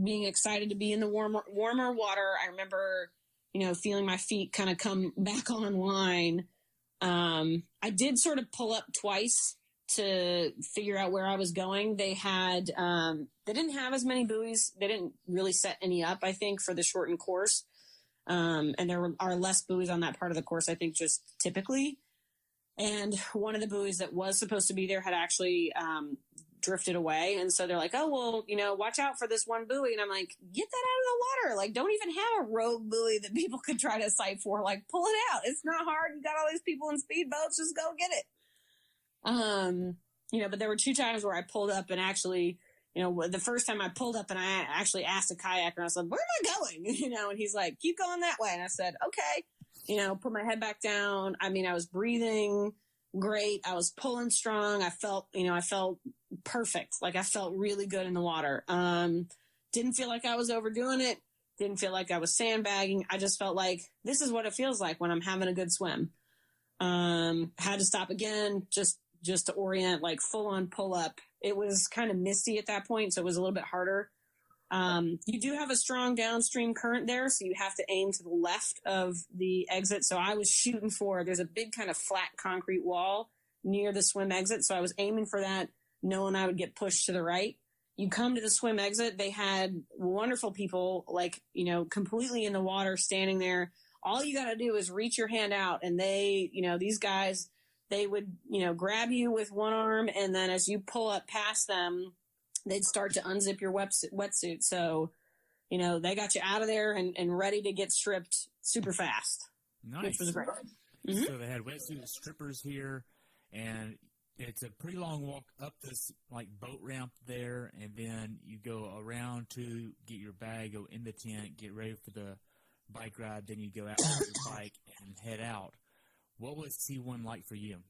being excited to be in the warmer water. I remember, feeling my feet kind of come back online. I did sort of pull up twice to figure out where I was going. They didn't have as many buoys. They didn't really set any up, I think, for the shortened course. And there are less buoys on that part of the course, I think, just typically. And one of the buoys that was supposed to be there had actually drifted away. And so they're like, oh, well, watch out for this one buoy. And I'm like, get that out of the water. Like, don't even have a rogue buoy that people could try to sight for. Like, pull it out. It's not hard. You got all these people in speedboats. Just go get it. But there were 2 times where I pulled up and actually, the first time I pulled up and I actually asked a kayaker, I said, where am I going? And he's like, keep going that way. And I said, okay, put my head back down. I mean, I was breathing great. I was pulling strong. I felt perfect. Like I felt really good in the water. Didn't feel like I was overdoing it. Didn't feel like I was sandbagging. I just felt like this is what it feels like when I'm having a good swim. Had to stop again, just to orient, like full on pull up. It was kind of misty at that point, so it was a little bit harder. You do have a strong downstream current there, so you have to aim to the left of the exit. So I was shooting there's a big kind of flat concrete wall near the swim exit. So I was aiming for that, knowing I would get pushed to the right. You come to the swim exit. They had wonderful people, like, completely in the water standing there. All you got to do is reach your hand out, and they, these guys, they would, grab you with one arm, and then as you pull up past them, they'd start to unzip your wetsuit. So, they got you out of there and ready to get stripped super fast. Nice. Which was great. Mm-hmm. So they had wetsuit strippers here, and it's a pretty long walk up this like boat ramp there, and then you go around to get your bag, go in the tent, get ready for the bike ride, then you go out with your bike and head out. What was T1 like for you?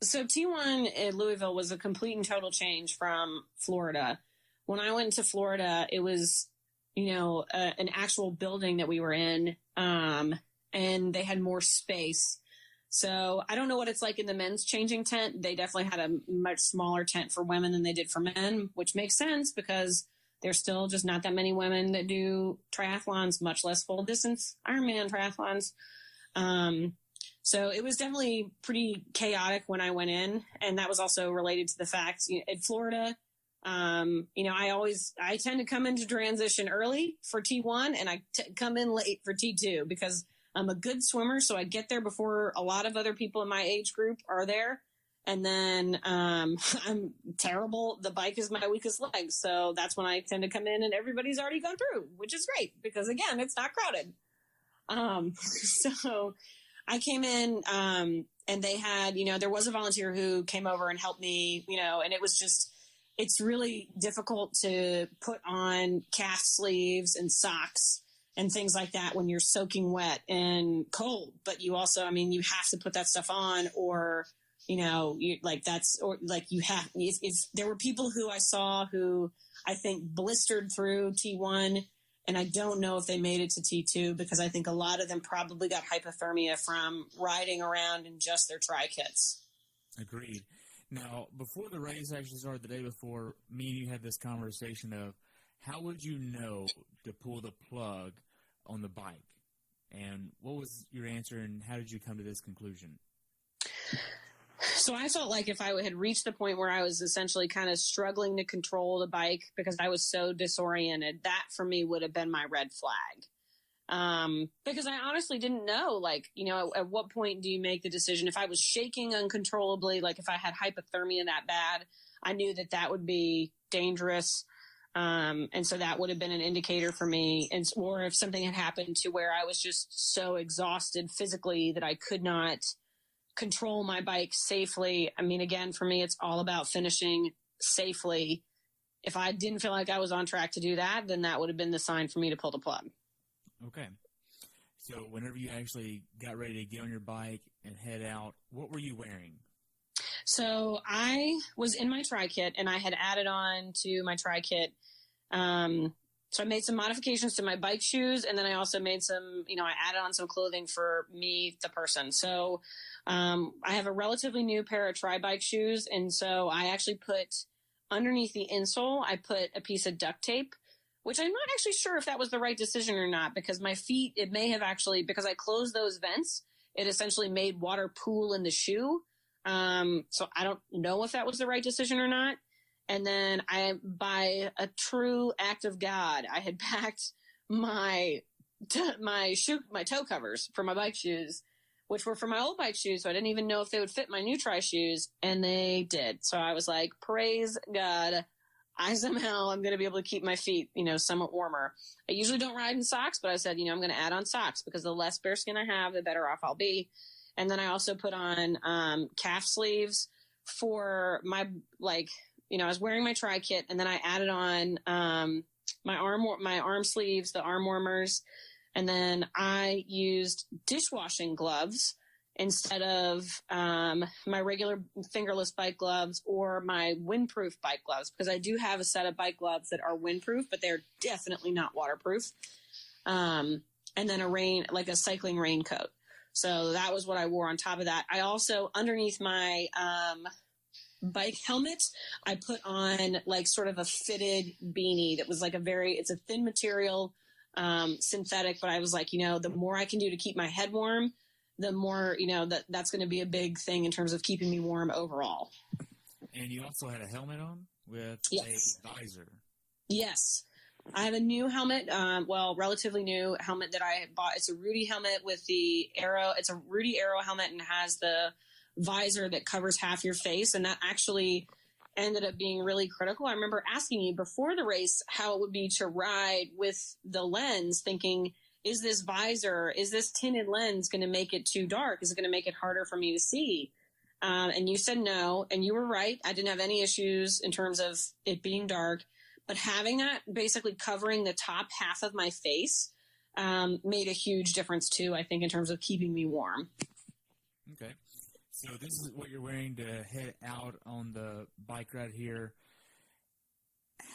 So T1 in Louisville was a complete and total change from Florida. When I went to Florida, it was, an actual building that we were in, and they had more space. So I don't know what it's like in the men's changing tent. They definitely had a much smaller tent for women than they did for men, which makes sense because there's still just not that many women that do triathlons, much less full distance Ironman triathlons. So it was definitely pretty chaotic when I went in. And that was also related to the fact in Florida, I tend to come into transition early for T1 and I come in late for T2 because I'm a good swimmer. So I get there before a lot of other people in my age group are there. And then, I'm terrible. The bike is my weakest leg. So that's when I tend to come in and everybody's already gone through, which is great because again, it's not crowded. So I came in, and they had, there was a volunteer who came over and helped me, and it was just, it's really difficult to put on calf sleeves and socks and things like that when you're soaking wet and cold. But you also, you have to put that stuff on or, there were people who I saw who I think blistered through T1. And I don't know if they made it to T2 because I think a lot of them probably got hypothermia from riding around in just their tri-kits. Agreed. Now, before the race actually started, the day before, me and you had this conversation of how would you know to pull the plug on the bike? And what was your answer and how did you come to this conclusion? So I felt like if I had reached the point where I was essentially kind of struggling to control the bike because I was so disoriented, that for me would have been my red flag. Because I honestly didn't know, at what point do you make the decision? If I was shaking uncontrollably, like if I had hypothermia that bad, I knew that would be dangerous. And so that would have been an indicator for me. Or if something had happened to where I was just so exhausted physically that I could not control my bike safely. Again, for me, it's all about finishing safely. If I didn't feel like I was on track to do that, then that would have been the sign for me to pull the plug. Okay. So whenever you actually got ready to get on your bike and head out, what were you wearing? So I was in my tri-kit and I had added on to my tri-kit. So I made some modifications to my bike shoes. And then I also made some, I added on some clothing for me, the person. So I have a relatively new pair of tri-bike shoes. And so I actually put underneath the insole, I put a piece of duct tape, which I'm not actually sure if that was the right decision or not, because my feet, it may have actually, because I closed those vents, it essentially made water pool in the shoe. So I don't know if that was the right decision or not. And then by a true act of God, I had packed my toe covers for my bike shoes, which were for my old bike shoes. So I didn't even know if they would fit my new tri shoes, and they did. So I was like, praise God. I'm going to be able to keep my feet, somewhat warmer. I usually don't ride in socks, but I said, I'm going to add on socks because the less bare skin I have, the better off I'll be. And then I also put on calf sleeves for my, like, I was wearing my tri-kit, and then I added on my arm sleeves, the arm warmers, and then I used dishwashing gloves instead of my regular fingerless bike gloves or my windproof bike gloves, because I do have a set of bike gloves that are windproof, but they're definitely not waterproof. And then a cycling raincoat. So that was what I wore on top of that. I also, underneath my bike helmet, I put on like sort of a fitted beanie that was like it's a thin material, synthetic, but I was like, the more I can do to keep my head warm, the more, that's going to be a big thing in terms of keeping me warm overall. And you also had a helmet on with yes. a visor. Yes. I have a new helmet, relatively new helmet that I bought. It's a Rudy helmet with the arrow. It's a Rudy arrow helmet and has the visor that covers half your face. And that actually ended up being really critical. I remember asking you before the race how it would be to ride with the lens, thinking, is this tinted lens going to make it too dark? Is it going to make it harder for me to see? And you said no, and you were right. I didn't have any issues in terms of it being dark, but having that basically covering the top half of my face made a huge difference too, I think, in terms of keeping me warm. Okay. So this is what you're wearing to head out on the bike ride here.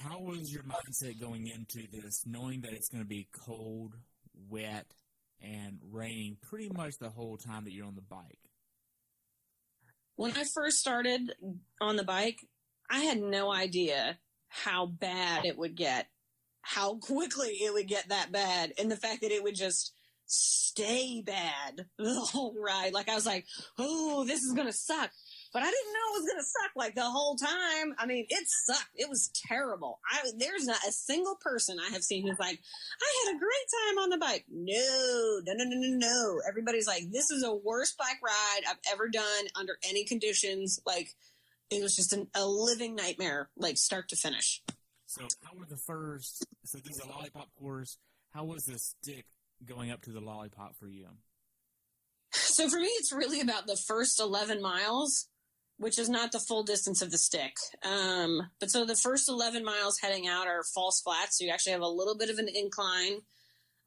How was your mindset going into this, knowing that it's going to be cold, wet, and raining pretty much the whole time that you're on the bike? When I first started on the bike, I had no idea how bad it would get, how quickly it would get that bad, and the fact that it would just stay bad the whole ride. Like, I was like, oh, this is going to suck. But I didn't know it was going to suck like the whole time. I mean, it sucked. It was terrible. There's not a single person I have seen who's like, I had a great time on the bike. No. Everybody's like, this is the worst bike ride I've ever done under any conditions. Like, it was just a living nightmare, like start to finish. So so this is a lollipop course. How was the stick going up to the lollipop for you? So for me, it's really about the first 11 miles, which is not the full distance of the stick. But so the first 11 miles heading out are false flats. So you actually have a little bit of an incline.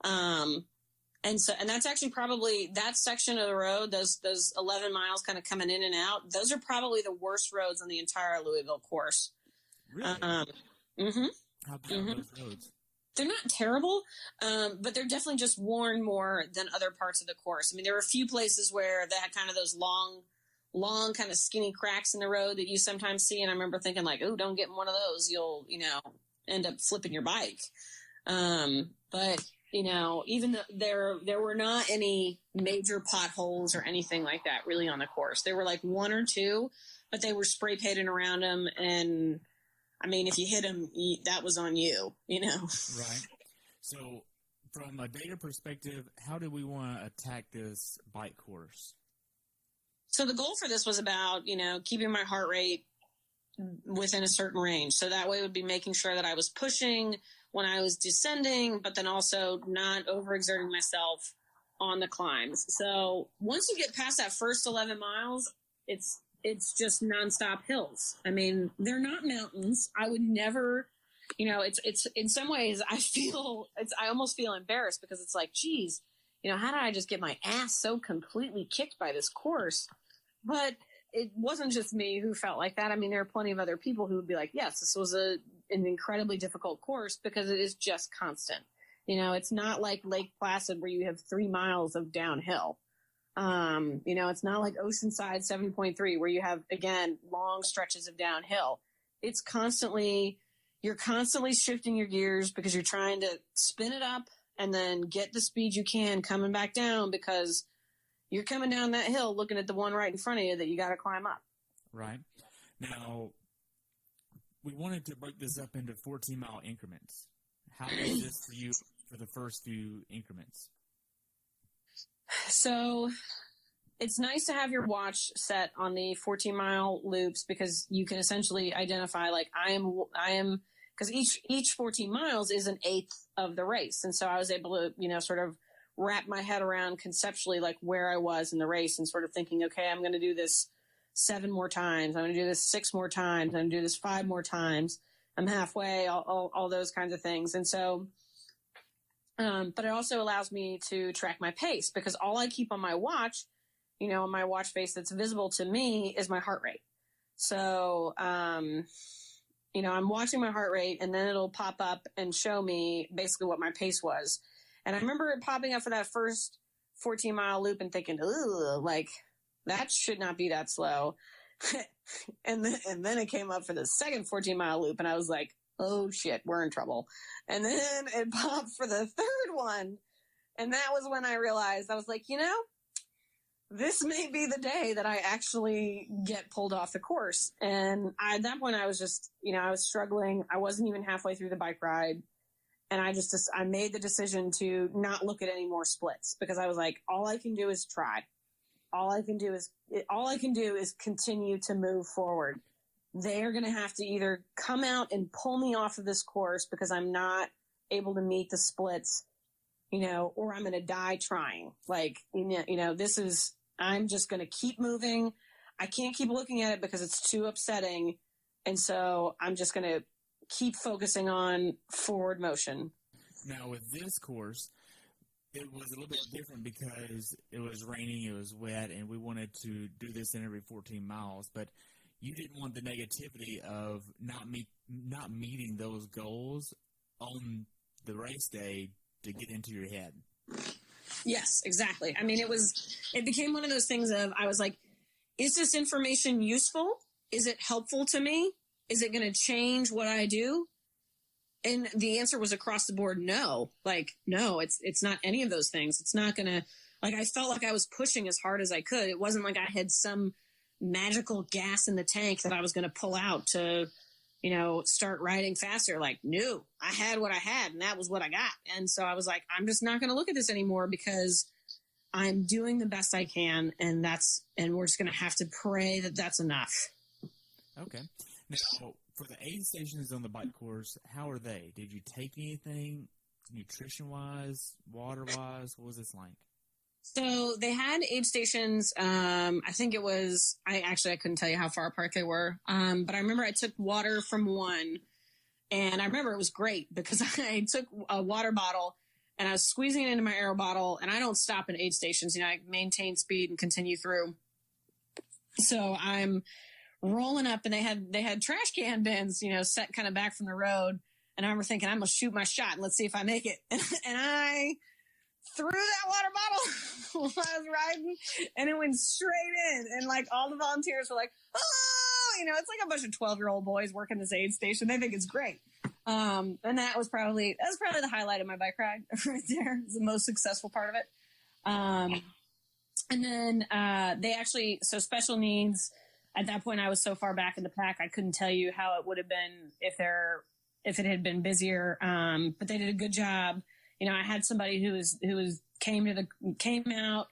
And that's actually probably that section of the road, those 11 miles kind of coming in and out. Those are probably the worst roads on the entire Louisville course. Really? Mm-hmm. How bad are those roads? They're not terrible, but they're definitely just worn more than other parts of the course. I mean, there were a few places where they had kind of those long kind of skinny cracks in the road that you sometimes see. And I remember thinking like, oh, don't get in one of those. You'll, end up flipping your bike. But, even though there were not any major potholes or anything like that really on the course. There were like one or two, but they were spray painted around them. And I mean, if you hit them, that was on you, Right. So from a data perspective, how do we want to attack this bike course? So the goal for this was about, keeping my heart rate within a certain range. So that way it would be making sure that I was pushing when I was descending, but then also not overexerting myself on the climbs. So once you get past that first 11 miles, it's just nonstop hills. I mean, they're not mountains. I would never, it's in some ways I almost feel embarrassed because it's like, geez, how did I just get my ass so completely kicked by this course? But it wasn't just me who felt like that. I mean, there are plenty of other people who would be like, yes, this was an incredibly difficult course because it is just constant. It's not like Lake Placid where you have 3 miles of downhill. It's not like Oceanside 7.3 where you have, again, long stretches of downhill. You're constantly shifting your gears because you're trying to spin it up and then get the speed you can coming back down because you're coming down that hill looking at the one right in front of you that you got to climb up. Right. Now, we wanted to break this up into 14-mile increments. How is this for you for the first few increments? So it's nice to have your watch set on the 14-mile loops because you can essentially identify like I am because each 14 miles is an eighth of the race. And so I was able to, sort of wrap my head around conceptually, like where I was in the race and sort of thinking, okay, I'm going to do this 7 more times. I'm going to do this 6 more times. I'm going to do this 5 more times. I'm halfway, all those kinds of things. And so, but it also allows me to track my pace, because all I keep on my watch, on my watch face that's visible to me, is my heart rate. So, I'm watching my heart rate, and then it'll pop up and show me basically what my pace was. And I remember it popping up for that first 14-mile loop and thinking, ooh, like that should not be that slow. and then it came up for the second 14-mile loop, and I was like, oh shit, we're in trouble. And then it popped for the third one. And that was when I realized, I was like, this may be the day that I actually get pulled off the course. And at that point I was just, I was struggling. I wasn't even halfway through the bike ride. And I made the decision to not look at any more splits, because I was like, all I can do is try. All I can do is continue to move forward. They're going to have to either come out and pull me off of this course because I'm not able to meet the splits, or I'm going to die trying. Like, I'm just going to keep moving. I can't keep looking at it because it's too upsetting. And so I'm just going to keep focusing on forward motion. Now with this course, it was a little bit different because it was raining, it was wet, and we wanted to do this in every 14 miles. But you didn't want the negativity of not meeting those goals on the race day to get into your head. Yes, exactly. I mean, it became one of those things of, I was like, is this information useful? Is it helpful to me? Is it going to change what I do? And the answer was across the board, no. Like, no, it's not any of those things. It's not going to, like, I felt like I was pushing as hard as I could. It wasn't like I had some magical gas in the tank that I was going to pull out to, start riding faster. Like, no, I had what I had, and that was what I got. And so I was like, I'm just not going to look at this anymore, because I'm doing the best I can. And we're just going to have to pray that that's enough. Okay. Now, for the aid stations on the bike course, how are they? Did you take anything nutrition-wise, water-wise? What was this like? So they had aid stations. I think it was, I couldn't tell you how far apart they were. But I remember I took water from one, and I remember it was great because I took a water bottle and I was squeezing it into my Aero bottle, and I don't stop in aid stations. I maintain speed and continue through. So I'm rolling up, and they had trash can bins, set kind of back from the road. And I remember thinking, I'm going to shoot my shot and let's see if I make it. And I threw that water bottle while I was riding, and it went straight in. And like all the volunteers were like, oh, it's like a bunch of 12-year-old boys working this aid station. They think it's great. And that was probably the highlight of my bike ride right there. It was the most successful part of it. And then, so special needs, at that point I was so far back in the pack, I couldn't tell you how it would have been if it had been busier. But they did a good job. I had somebody who came out,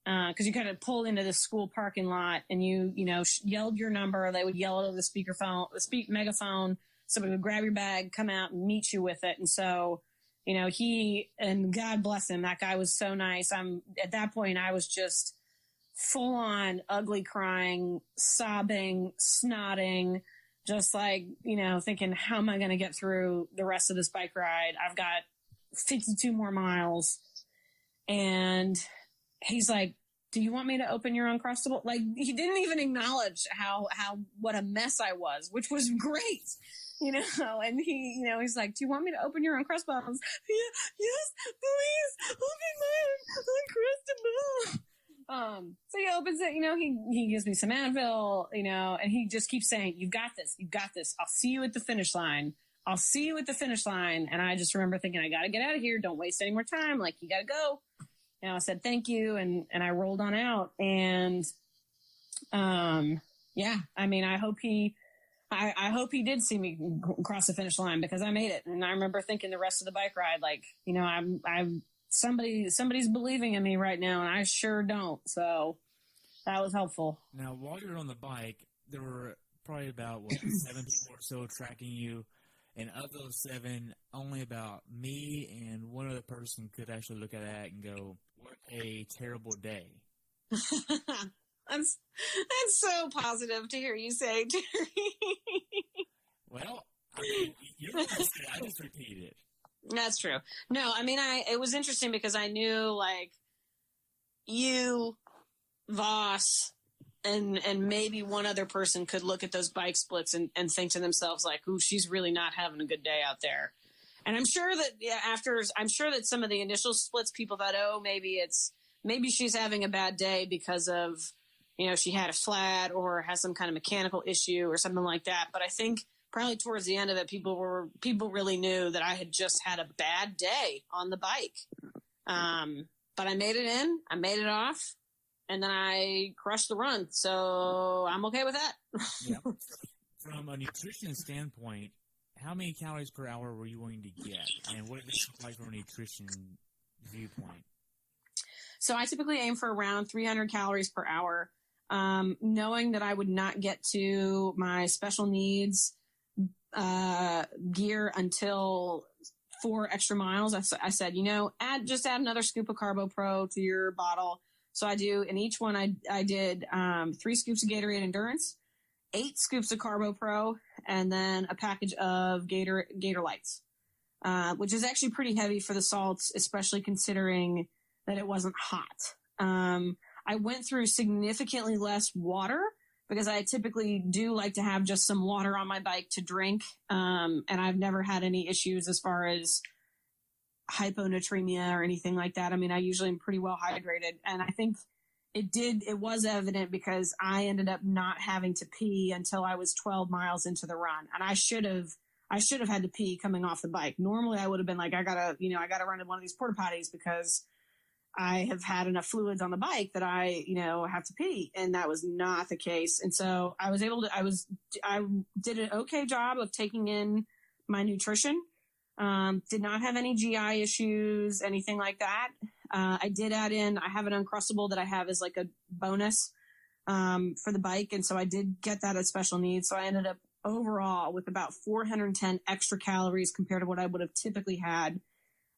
cause you kind of pulled into the school parking lot, and you yelled your number. They would yell over the megaphone. Somebody would grab your bag, come out and meet you with it. And so, and God bless him, that guy was so nice. At that point I was just full on ugly crying, sobbing, snotting, just like, thinking, how am I going to get through the rest of this bike ride? I've got 52 more miles. And he's like, do you want me to open your Uncrustable? Like, he didn't even acknowledge what a mess I was, which was great, and he, he's like, do you want me to open your Uncrustable? I was, yes, please open my Uncrustable. So he opens it, he gives me some Advil, and he just keeps saying, you've got this. I'll see you at the finish line. And I just remember thinking, I got to get out of here. Don't waste any more time. Like, you got to go. I said, thank you. And I rolled on out, and, I hope he did see me cross the finish line, because I made it. And I remember thinking the rest of the bike ride, like, somebody's believing in me right now, and I sure don't. So that was helpful. Now, while you're on the bike, there were probably about 7 people or so tracking you. And of those 7, only about me and one other person could actually look at that and go, what a terrible day. That's so positive to hear you say, Terry. Well, I mean, you're the one who said it. I just repeated it. That's true. No, I mean, it was interesting because I knew, like, you, Voss, and maybe one other person could look at those bike splits and think to themselves, like, ooh, she's really not having a good day out there. And I'm sure that I'm sure that some of the initial splits, people thought, oh, maybe she's having a bad day because of, she had a flat or has some kind of mechanical issue or something like that. But I think probably towards the end of it, people really knew that I had just had a bad day on the bike. But I made it in, I made it off, and then I crushed the run. So I'm okay with that. Yeah. From a nutrition standpoint, how many calories per hour were you willing to get? And what did this look like from a nutrition viewpoint? So I typically aim for around 300 calories per hour, knowing that I would not get to my special needs gear until 4 extra miles. I said, add another scoop of Carbo Pro to your bottle. So I do, in each one I did 3 scoops of Gatorade Endurance, 8 scoops of Carbo Pro, and then a package of Gator Lights, which is actually pretty heavy for the salts, especially considering that it wasn't hot. I went through significantly less water because I typically do like to have just some water on my bike to drink. And I've never had any issues as far as hyponatremia or anything like that. I mean, I usually am pretty well hydrated, and I think it was evident because I ended up not having to pee until I was 12 miles into the run. And I should have had to pee coming off the bike. Normally I would have been like, I gotta run to one of these porta potties because I have had enough fluids on the bike that I have to pee. And that was not the case. And so I did an okay job of taking in my nutrition. Did not have any GI issues, anything like that. I did add in, I have an Uncrustable that I have as like a bonus, for the bike. And so I did get that as special needs. So I ended up overall with about 410 extra calories compared to what I would have typically had.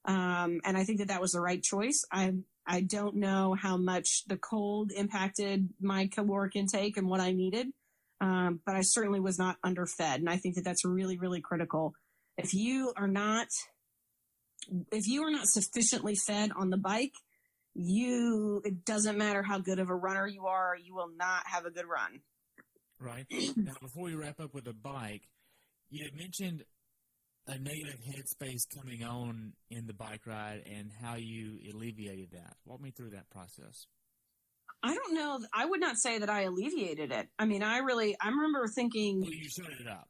And I think that was the right choice. I don't know how much the cold impacted my caloric intake and what I needed. But I certainly was not underfed. And I think that that's really, really critical. If you are not sufficiently fed on the bike, it doesn't matter how good of a runner you are, you will not have a good run. Right. Now, before we wrap up with the bike, you had mentioned a negative headspace coming on in the bike ride and how you alleviated that. Walk me through that process. I don't know. I would not say that I alleviated it. I mean, I remember thinking. Well, you shut it up.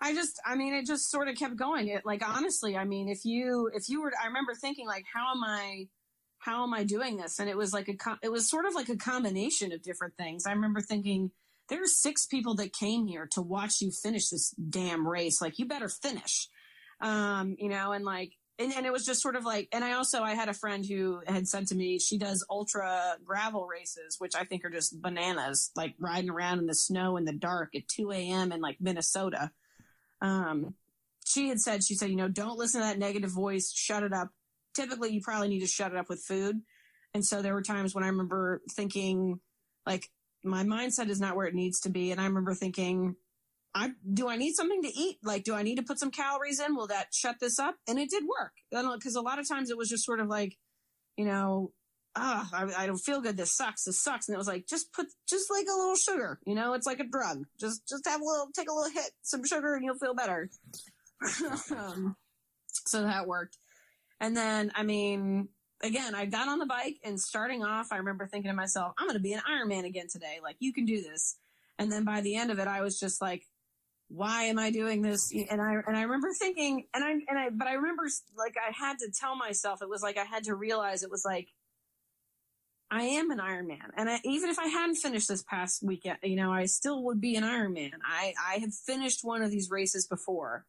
It just sort of kept going. It, like, honestly, I mean, if you were, I remember thinking, like, how am I doing this? And it was like it was sort of like a combination of different things. I remember thinking, there's 6 people that came here to watch you finish this damn race. Like, you better finish, and like, and it was just sort of like, and I had a friend who had said to me, she does ultra gravel races, which I think are just bananas, like riding around in the snow in the dark at 2 a.m. in like Minnesota. She said, don't listen to that negative voice, shut it up. Typically you probably need to shut it up with food. And so there were times when I remember thinking, like, my mindset is not where it needs to be. And I remember thinking, do I need something to eat? Like, do I need to put some calories in? Will that shut this up? And it did work. Because a lot of times it was just sort of like, I don't feel good. This sucks. And it was like, just like a little sugar, it's like a drug. Just take a little hit, some sugar, and you'll feel better. So that worked. And then, I mean, again, I got on the bike, and starting off, I remember thinking to myself, I'm going to be an Ironman again today. Like, you can do this. And then by the end of it, I was just like, why am I doing this? And I remember thinking, but I remember, like, I had to tell myself, it was like, I had to realize, it was like, I am an Ironman. And even if I hadn't finished this past weekend, I still would be an Ironman. I have finished one of these races before.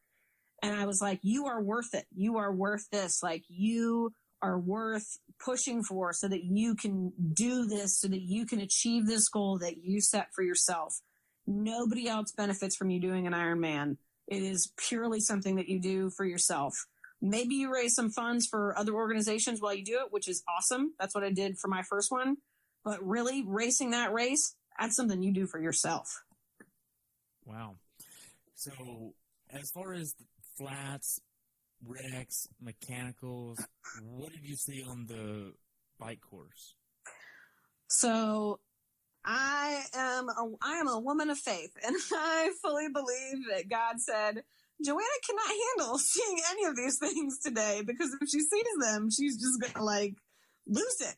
And I was like, you are worth it. You are worth this. Like, you are worth pushing for so that you can do this, so that you can achieve this goal that you set for yourself. Nobody else benefits from you doing an Ironman. It is purely something that you do for yourself. Maybe you raise some funds for other organizations while you do it, which is awesome. That's what I did for my first one. But really, racing that race, that's something you do for yourself. Wow. So as far as flats, wrecks, mechanicals, what did you see on the bike course? So I am a woman of faith, and I fully believe that God said, Joanna cannot handle seeing any of these things today, because if she sees them, she's just going to lose it.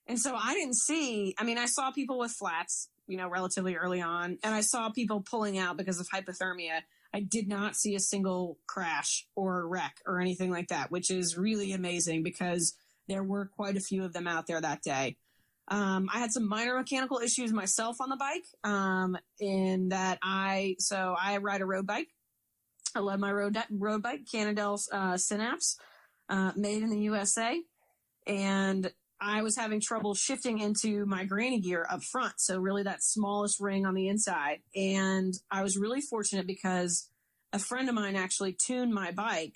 And so I saw people with flats, relatively early on, and I saw people pulling out because of hypothermia. I did not see a single crash or wreck or anything like that, which is really amazing because there were quite a few of them out there that day. I had some minor mechanical issues myself on the bike, in that I ride a road bike. I love my road bike, Cannondale Synapse, made in the USA. And I was having trouble shifting into my granny gear up front. So really that smallest ring on the inside. And I was really fortunate because a friend of mine actually tuned my bike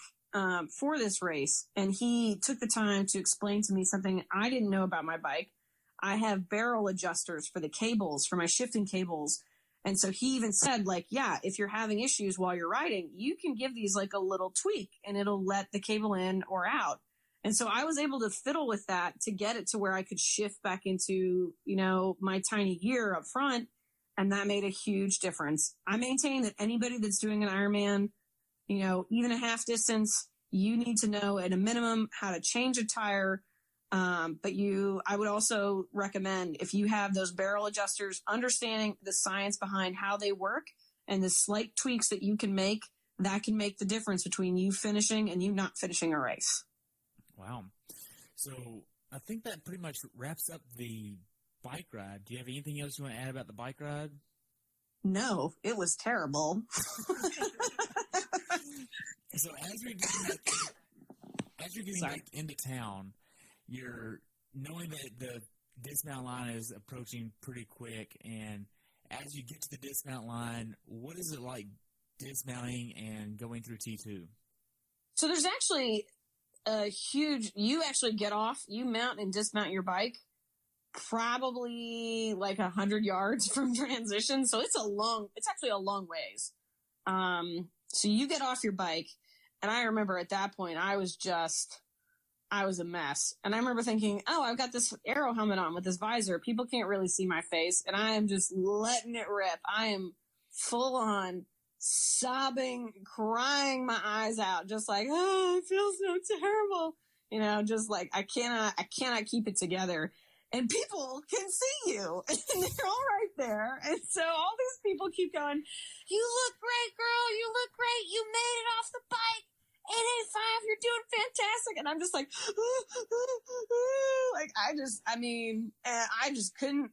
for this race. And he took the time to explain to me something I didn't know about my bike. I have barrel adjusters for the cables, for my shifting cables. And so he even said, if you're having issues while you're riding, you can give these a little tweak and it'll let the cable in or out. And so I was able to fiddle with that to get it to where I could shift back into, my tiny gear up front. And that made a huge difference. I maintain that anybody that's doing an Ironman, even a half distance, you need to know at a minimum how to change a tire. I would also recommend, if you have those barrel adjusters, understanding the science behind how they work and the slight tweaks that you can make, that can make the difference between you finishing and you not finishing a race. Wow. So I think that pretty much wraps up the bike ride. Do you have anything else you want to add about the bike ride? No, it was terrible. So as you're getting back into town, you're knowing that the dismount line is approaching pretty quick, and as you get to the dismount line, what is it like dismounting and going through T2? So there's actually you actually get off, you mount and dismount your bike probably 100 yards from transition. So it's actually a long ways. So you get off your bike, and I remember at that point, I was a mess. And I remember thinking, I've got this aero helmet on with this visor. People can't really see my face. And I am just letting it rip. I am full on sobbing, crying my eyes out, just I feel so terrible. I cannot keep it together. And people can see you, and they're all right there. And so all these people keep going, you look great, girl. You look great. You made it off the bike. 885, you're doing fantastic. And I'm just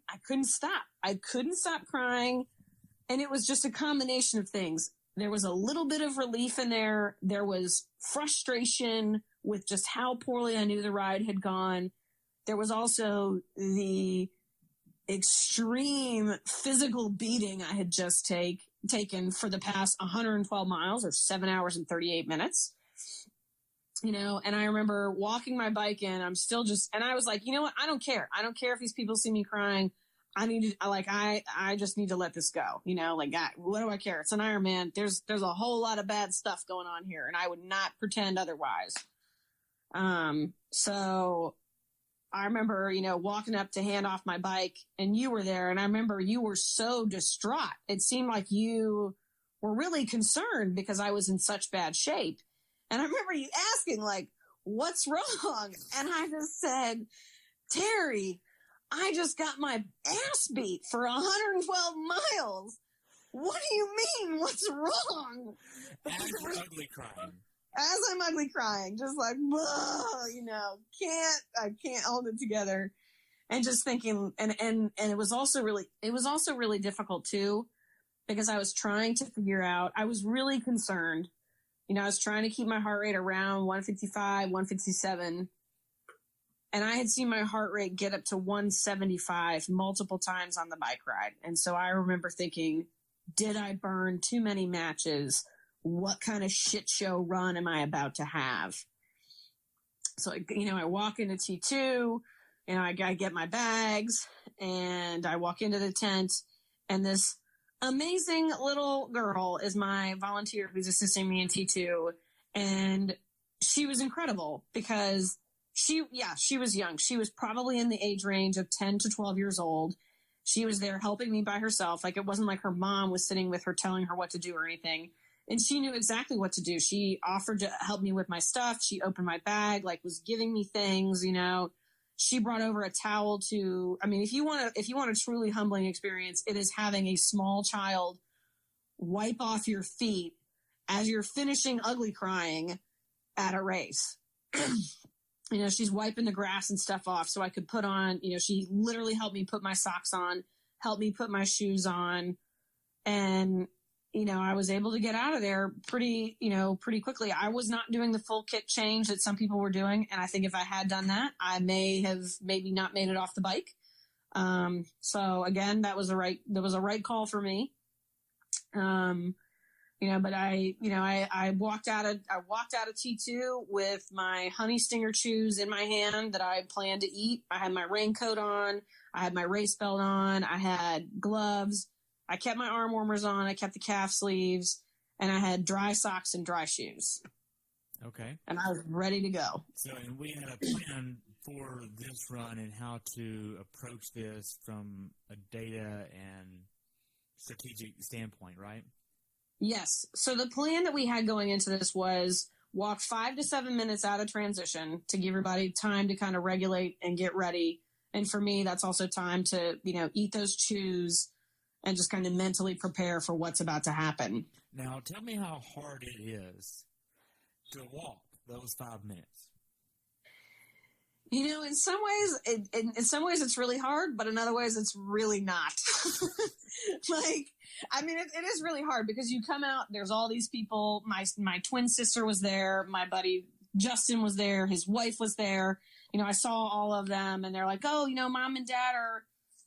I couldn't stop. I couldn't stop crying. And it was just a combination of things. There was a little bit of relief in there. There was frustration with just how poorly I knew the ride had gone. There was also the extreme physical beating I had just taken for the past 112 miles, or 7 hours and 38 minutes. And I remember walking my bike in, and I was like, you know what? I don't care. I don't care if these people see me crying. I just need to let this go. What do I care? It's an Ironman. There's a whole lot of bad stuff going on here, and I would not pretend otherwise. So I remember, walking up to hand off my bike, and you were there, and I remember you were so distraught. It seemed like you were really concerned because I was in such bad shape. And I remember you asking, what's wrong? And I just said, Terry, I just got my ass beat for 112 miles. What do you mean? What's wrong? As you're ugly crying. As I'm ugly crying, just I can't hold it together. And just thinking, and it was also really difficult too, because I was trying to figure out, I was really concerned. I was trying to keep my heart rate around 155, 157. And I had seen my heart rate get up to 175 multiple times on the bike ride. And so I remember thinking, Did I burn too many matches? What kind of shit show run am I about to have? So, I walk into T2, I get my bags, and I walk into the tent, and this amazing little girl is my volunteer who's assisting me in T2, and she was incredible because she was young. She was probably in the age range of 10 to 12 years old. She was there helping me by herself. Like, it wasn't like her mom was sitting with her telling her what to do or anything. And she knew exactly what to do. She offered to help me with my stuff. She opened my bag, was giving me things, She brought over a towel if you want a truly humbling experience, it is having a small child wipe off your feet as you're finishing ugly crying at a race. She's wiping the grass and stuff off so I could put on, she literally helped me put my socks on, helped me put my shoes on. And, I was able to get out of there pretty quickly. I was not doing the full kit change that some people were doing. And I think if I had done that, I may have maybe not made it off the bike. So again, that was a right call for me. But I walked out of T2 with my honey stinger chews in my hand that I planned to eat. I had my raincoat on. I had my race belt on. I had gloves. I kept my arm warmers on. I kept the calf sleeves, and I had dry socks and dry shoes. Okay. And I was ready to go. So, and we had a plan for this run and how to approach this from a data and strategic standpoint, right? Yes. So the plan that we had going into this was walk 5 to 7 minutes out of transition to give everybody time to kind of regulate and get ready. And for me, that's also time to, eat those chews and just kind of mentally prepare for what's about to happen. Now, tell me how hard it is to walk those 5 minutes. In some ways it's really hard, but in other ways it's really not. It is really hard because you come out, there's all these people. My twin sister was there. My buddy Justin was there. His wife was there. I saw all of them, and they're like, oh, mom and dad are,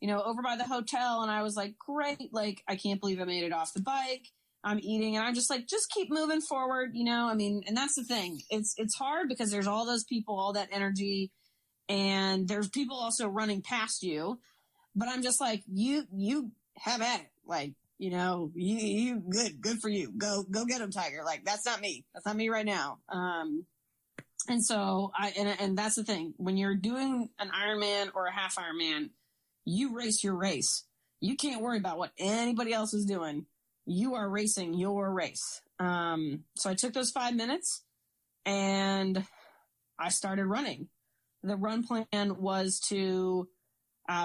over by the hotel. And I was like, great. I can't believe I made it off the bike. I'm eating, and I'm just like, just keep moving forward. And that's the thing. It's hard because there's all those people, all that energy, and there's people also running past you. But I'm just like, you have at it. You good for you. Go get them, Tiger. That's not me. That's not me right now. And so and that's the thing. When you're doing an Ironman or a half Ironman, you race your race. You can't worry about what anybody else is doing. You are racing your race. So I took those 5 minutes and I started running. The run plan was to,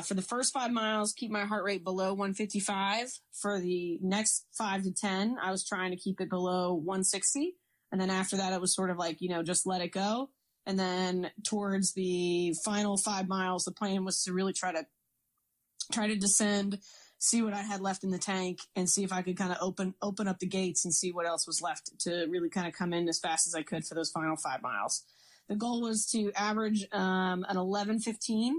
for the first 5 miles, keep my heart rate below 155. For the next 5 to 10, I was trying to keep it below 160. And then after that, it was sort of just let it go. And then towards the final 5 miles, the plan was to really try to descend, see what I had left in the tank, and see if I could kind of open up the gates and see what else was left to really kind of come in as fast as I could for those final 5 miles. The goal was to average an 11:15,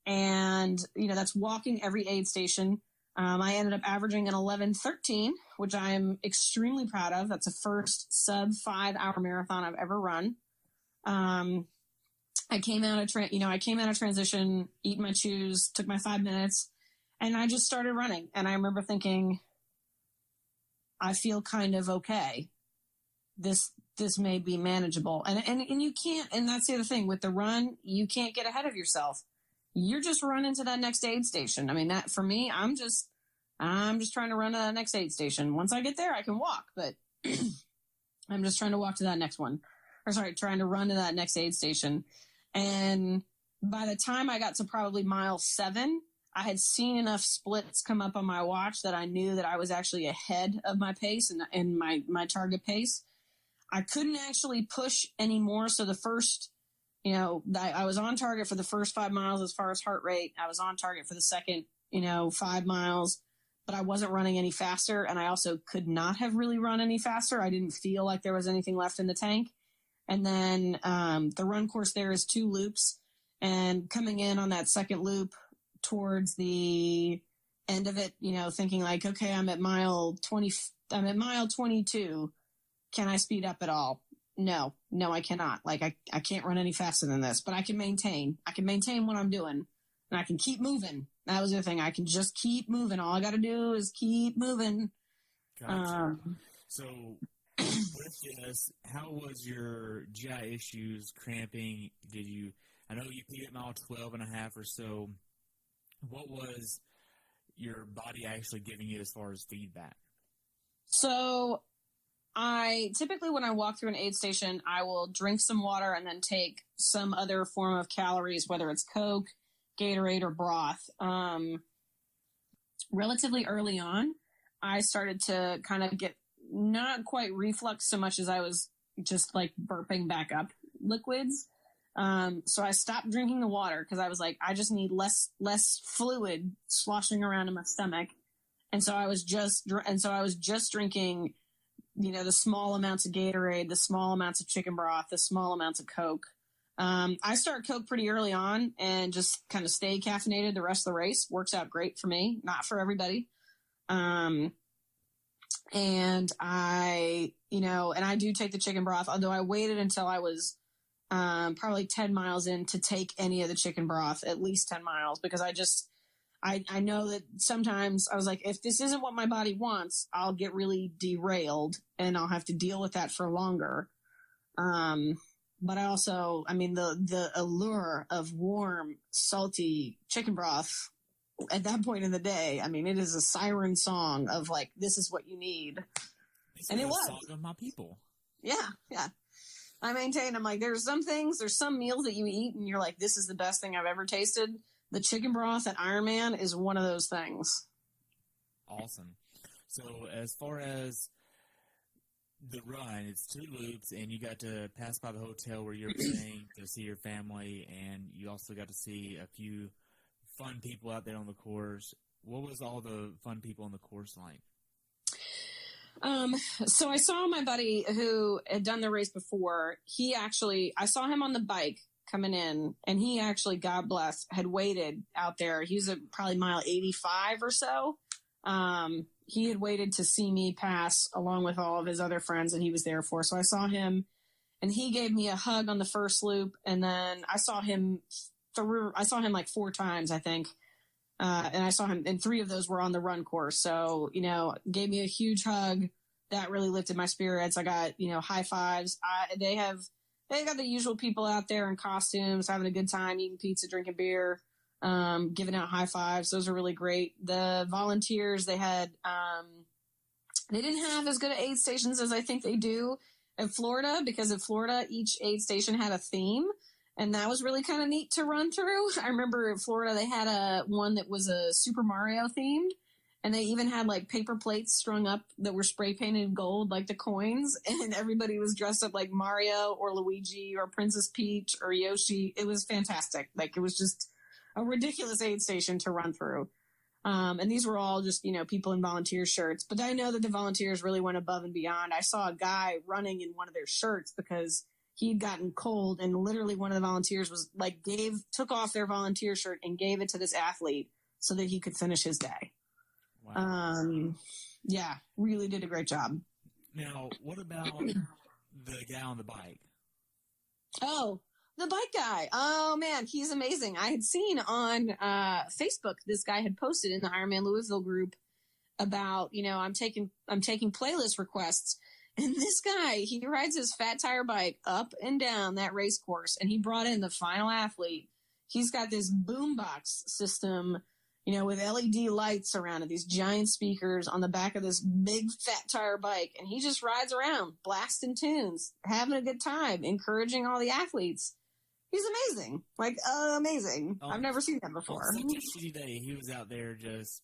and that's walking every aid station. I ended up averaging an 11:13, which I am extremely proud of. That's the first sub 5 hour marathon I've ever run. I came out of transition, eat my chews, took my 5 minutes, and I just started running. And I remember thinking, I feel kind of okay. This may be manageable. And you can't, and that's the other thing with the run, you can't get ahead of yourself. You're just running to that next aid station. That for me, I'm just trying to run to that next aid station. Once I get there, I can walk, but I'm just trying to walk to that next one. Trying to run to that next aid station. And by the time I got to probably mile 7, I had seen enough splits come up on my watch that I knew that I was actually ahead of my pace and my target pace. I couldn't actually push anymore. So the first, I was on target for the first 5 miles as far as heart rate. I was on target for the second, 5 miles, but I wasn't running any faster. And I also could not have really run any faster. I didn't feel like there was anything left in the tank. And then the run course there is 2 loops, and coming in on that second loop towards the end of it, thinking like, okay, I'm at mile 22. Can I speed up at all? No, I cannot. Like, I can't run any faster than this, but I can maintain what I'm doing, and I can keep moving. That was the thing. I can just keep moving. All I got to do is keep moving. Gotcha. So with this, how was your GI issues, cramping? I know you peaked at mile 12 and a half or so. What was your body actually giving you as far as feedback? So I typically, when I walk through an aid station, I will drink some water and then take some other form of calories, whether it's Coke, Gatorade, or broth. Relatively early on, I started to kind of get not quite reflux so much as I was just like burping back up liquids. So I stopped drinking the water because I was like, I just need less fluid sloshing around in my stomach. And so I was just drinking, the small amounts of Gatorade, the small amounts of chicken broth, the small amounts of Coke. I start Coke pretty early on and just kind of stay caffeinated the rest of the race. Works out great for me, not for everybody. And I do take the chicken broth, although I waited until I was probably 10 miles in to take any of the chicken broth, at least 10 miles, because I know that sometimes I was like, if this isn't what my body wants, I'll get really derailed and I'll have to deal with that for longer. But I also, the allure of warm, salty chicken broth at that point in the day, it is a siren song of like, this is what you need. And it was. Song of my people. Yeah. I maintain, I'm like, there's some meals that you eat and you're like, this is the best thing I've ever tasted. The chicken broth at Ironman is one of those things. Awesome. So as far as the run, it's 2 loops, and you got to pass by the hotel where you're staying to see your family, and you also got to see a few fun people out there on the course. What was all the fun people on the course like? So I saw my buddy who had done the race before. I saw him on the bike coming in, and he actually, God bless, had waited out there. He was at probably mile 85 or so. He had waited to see me pass along with all of his other friends that he was there for. So I saw him, and he gave me a hug on the first loop. And then I saw him like 4 times, I think. And I saw him, and 3 of those were on the run course. So, gave me a huge hug. That really lifted my spirits. I got, high fives. They got the usual people out there in costumes, having a good time, eating pizza, drinking beer, giving out high fives. Those are really great. The volunteers, they didn't have as good aid stations as I think they do in Florida, because in Florida, each aid station had a theme, and that was really kind of neat to run through. I remember in Florida, they had one that was a Super Mario themed. And they even had like paper plates strung up that were spray painted gold, like the coins. And everybody was dressed up like Mario or Luigi or Princess Peach or Yoshi. It was fantastic. Like, it was just a ridiculous aid station to run through. And these were all just, people in volunteer shirts. But I know that the volunteers really went above and beyond. I saw a guy running in one of their shirts because he'd gotten cold. And literally one of the volunteers was like, took off their volunteer shirt and gave it to this athlete so that he could finish his day. Wow. Yeah, really did a great job. Now, what about the guy on the bike? Oh, the bike guy. Oh man, he's amazing. I had seen on Facebook, this guy had posted in the Ironman Louisville group about, I'm taking playlist requests. And this guy, he rides his fat tire bike up and down that race course, and he brought in the final athlete. He's got this boombox system, with LED lights around it, these giant speakers on the back of this big fat tire bike. And he just rides around blasting tunes, having a good time, encouraging all the athletes. He's amazing. Like, amazing. I've never seen that before. On such a shitty day, he was out there just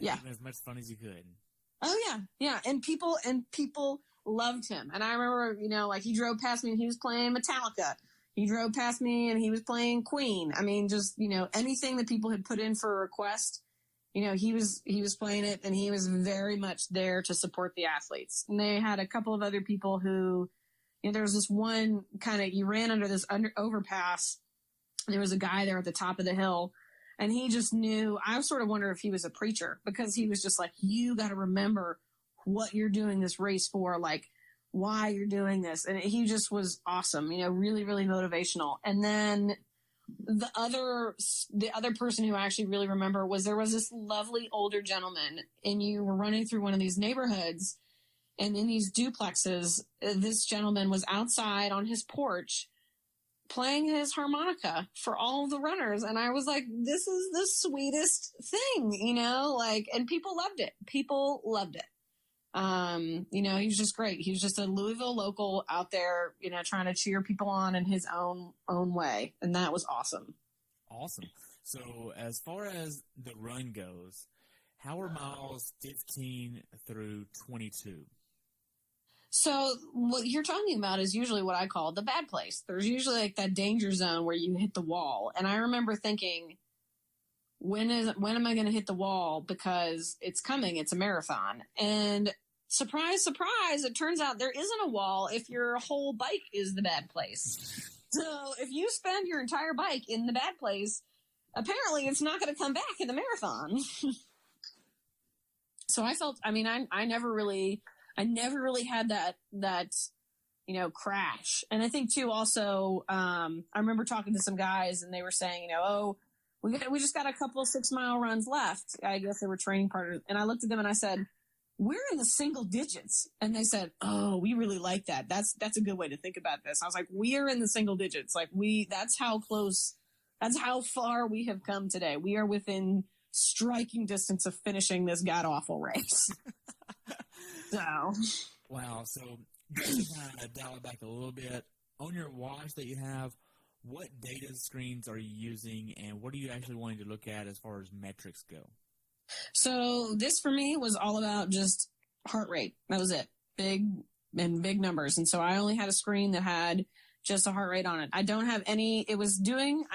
having as much fun as he could. Oh yeah. Yeah. And people loved him. And I remember, he drove past me and he was playing Metallica. He drove past me and he was playing Queen. Just, anything that people had put in for a request, he was playing it, and he was very much there to support the athletes. And they had a couple of other people who, there was this one you ran under this overpass. There was a guy there at the top of the hill. And he just knew. I sort of wonder if he was a preacher, because he was just like, you got to remember what you're doing this race for, like why you're doing this. And he just was awesome, really, really motivational. And then the other person who I actually really remember was, there was this lovely older gentleman, and you were running through one of these neighborhoods, and in these duplexes, this gentleman was outside on his porch playing his harmonica for all of the runners. And I was like, this is the sweetest thing, and people loved it. People loved it. He was just great. He was just a Louisville local out there, trying to cheer people on in his own way. And that was awesome. Awesome. So as far as the run goes, how are miles 15 through 22? So what you're talking about is usually what I call the bad place. There's usually like that danger zone where you hit the wall. And I remember thinking, when am I going to hit the wall? Because it's coming. It's a marathon. And surprise, surprise, it turns out there isn't a wall if your whole bike is the bad place. So if you spend your entire bike in the bad place, apparently it's not going to come back in the marathon. So I felt, I never really had that, crash. And I think too, also, I remember talking to some guys, and they were saying, we just got a couple of 6-mile runs left. I guess they were training partners. And I looked at them and I said, we're in the single digits. And they said, oh, we really like that. That's a good way to think about this. I was like, we are in the single digits. Like that's how close, that's how far we have come today. We are within striking distance of finishing this god awful race. So. Wow. So just to kind of dial it back a little bit, on your watch that you have, what data screens are you using, and what are you actually wanting to look at as far as metrics go? So this for me was all about just heart rate. That was it. Big numbers. And so I only had a screen that had just a heart rate on it. I don't have any, I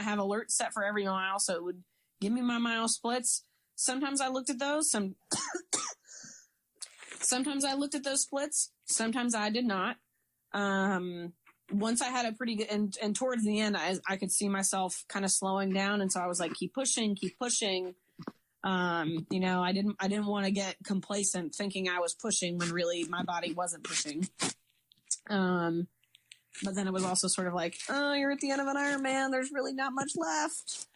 have alerts set for every mile. So it would give me my mile splits. Sometimes I looked at those. Sometimes I looked at those splits. Sometimes I did not. Once I had a pretty good, and towards the end, I could see myself kind of slowing down. And so I was like, keep pushing. I didn't want to get complacent thinking I was pushing when really my body wasn't pushing. But then it was also sort of like, oh, you're at the end of an Ironman. There's really not much left.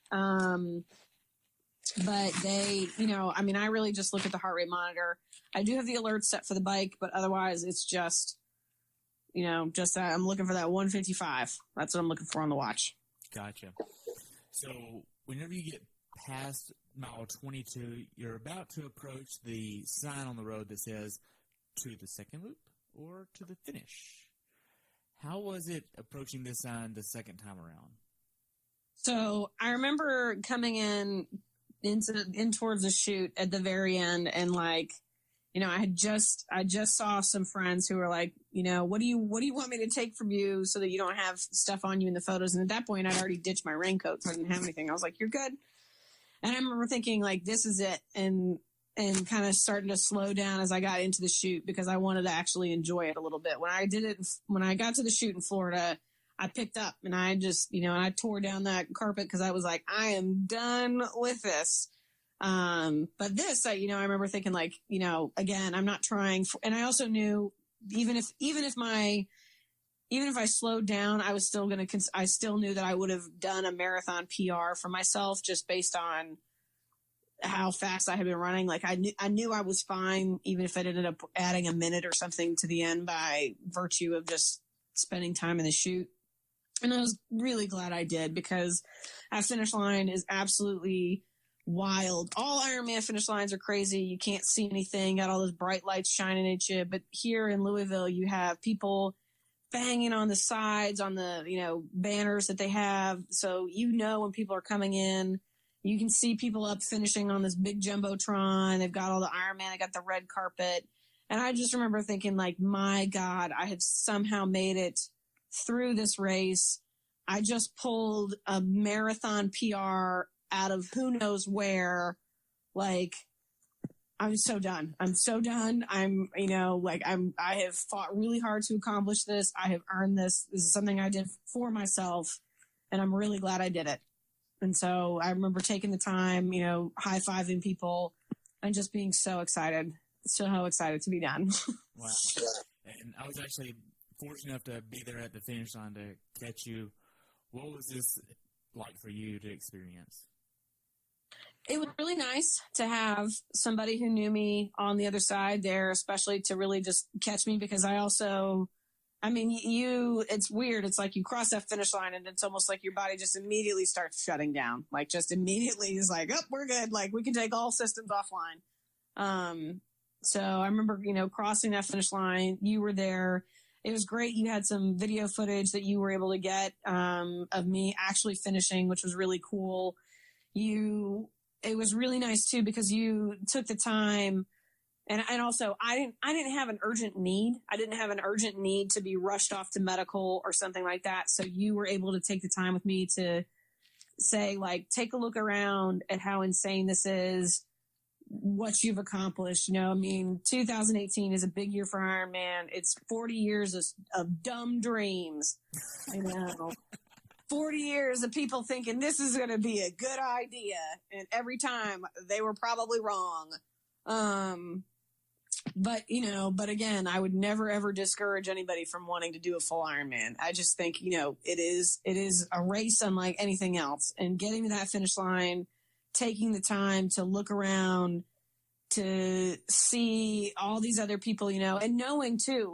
But they, I really just look at the heart rate monitor. I do have the alerts set for the bike, but otherwise it's just that I'm looking for that 155. That's what I'm looking for on the watch. Gotcha. So whenever you get past mile 22, you're about to approach the sign on the road that says to the second loop or to the finish. How was it approaching this sign the second time around? So I remember coming in towards the chute at the very end, and I just saw some friends who were like, what do you want me to take from you so that you don't have stuff on you in the photos? And at that point I'd already ditched my raincoat, so I didn't have anything. I was like, you're good. And I remember thinking like, this is it. And kind of starting to slow down as I got into the chute, because I wanted to actually enjoy it a little bit. When I got to the chute in Florida, I picked up and I just, and I tore down that carpet, because I was like, I am done with this. But this, I remember thinking like, again, I'm not trying for, and I also knew even if I slowed down, I was still I still knew that I would have done a marathon PR for myself, just based on how fast I had been running. Like I knew I was fine, even if I ended up adding a minute or something to the end by virtue of just spending time in the chute. And I was really glad I did, because that finish line is absolutely wild. All Ironman finish lines are crazy. You can't see anything, got all those bright lights shining at you. But here in Louisville, you have people banging on the sides, on the, banners that they have. So, when people are coming in, you can see people up finishing on this big Jumbotron. They've got all the Ironman. They got the red carpet. And I just remember thinking like, my God, I have somehow made it through this race. I just pulled a marathon PR out of who knows where. Like, I'm so done. I have fought really hard to accomplish this. I have earned this. This is something I did for myself, and I'm really glad I did it. And so I remember taking the time, high-fiving people and just being so excited to be done. Wow. And I was actually fortunate enough to be there at the finish line to catch you. What was this like for you to experience? It was really nice to have somebody who knew me on the other side there, especially to really just catch me, because it's weird. It's like you cross that finish line and it's almost like your body just immediately starts shutting down. Like just immediately is like, oh, we're good. Like we can take all systems offline. So I remember, crossing that finish line, you were there. It was great. You had some video footage that you were able to get, of me actually finishing, which was really cool. It was really nice too, because you took the time. And also I didn't have an urgent need. I didn't have an urgent need to be rushed off to medical or something like that. So you were able to take the time with me to say, like, take a look around at how insane this is, what you've accomplished. 2018 is a big year for Ironman. It's 40 years of dumb dreams. 40 years of people thinking this is going to be a good idea. And every time they were probably wrong. But again, I would never, ever discourage anybody from wanting to do a full Ironman. I just think, it is a race unlike anything else, and getting to that finish line, taking the time to look around, to see all these other people, and knowing too,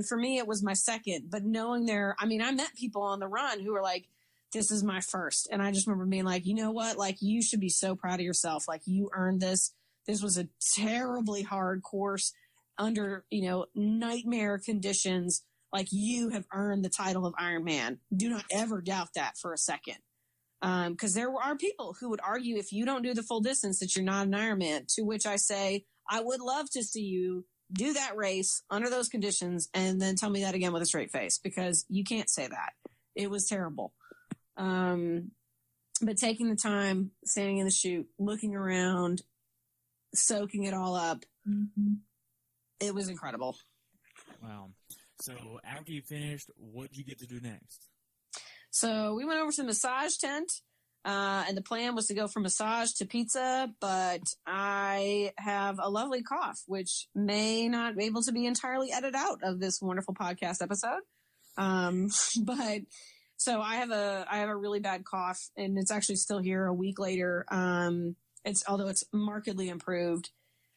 for me, it was my second, but knowing I met people on the run who were like, this is my first. And I just remember being like, you know what? Like, you should be so proud of yourself. Like, you earned this. This was a terribly hard course under, nightmare conditions. Like, you have earned the title of Ironman. Do not ever doubt that for a second. Because there are people who would argue if you don't do the full distance that you're not an Ironman, to which I say, I would love to see you do that race under those conditions and then tell me that again with a straight face, because you can't say that. It was terrible. But taking the time, standing in the chute, looking around, soaking it all up, it was incredible. Wow. So after you finished, what did you get to do next? So we went over to the massage tent, and the plan was to go from massage to pizza, but I have a lovely cough, which may not be able to be entirely edited out of this wonderful podcast episode. But so I have a really bad cough, and it's actually still here a week later. Although it's markedly improved.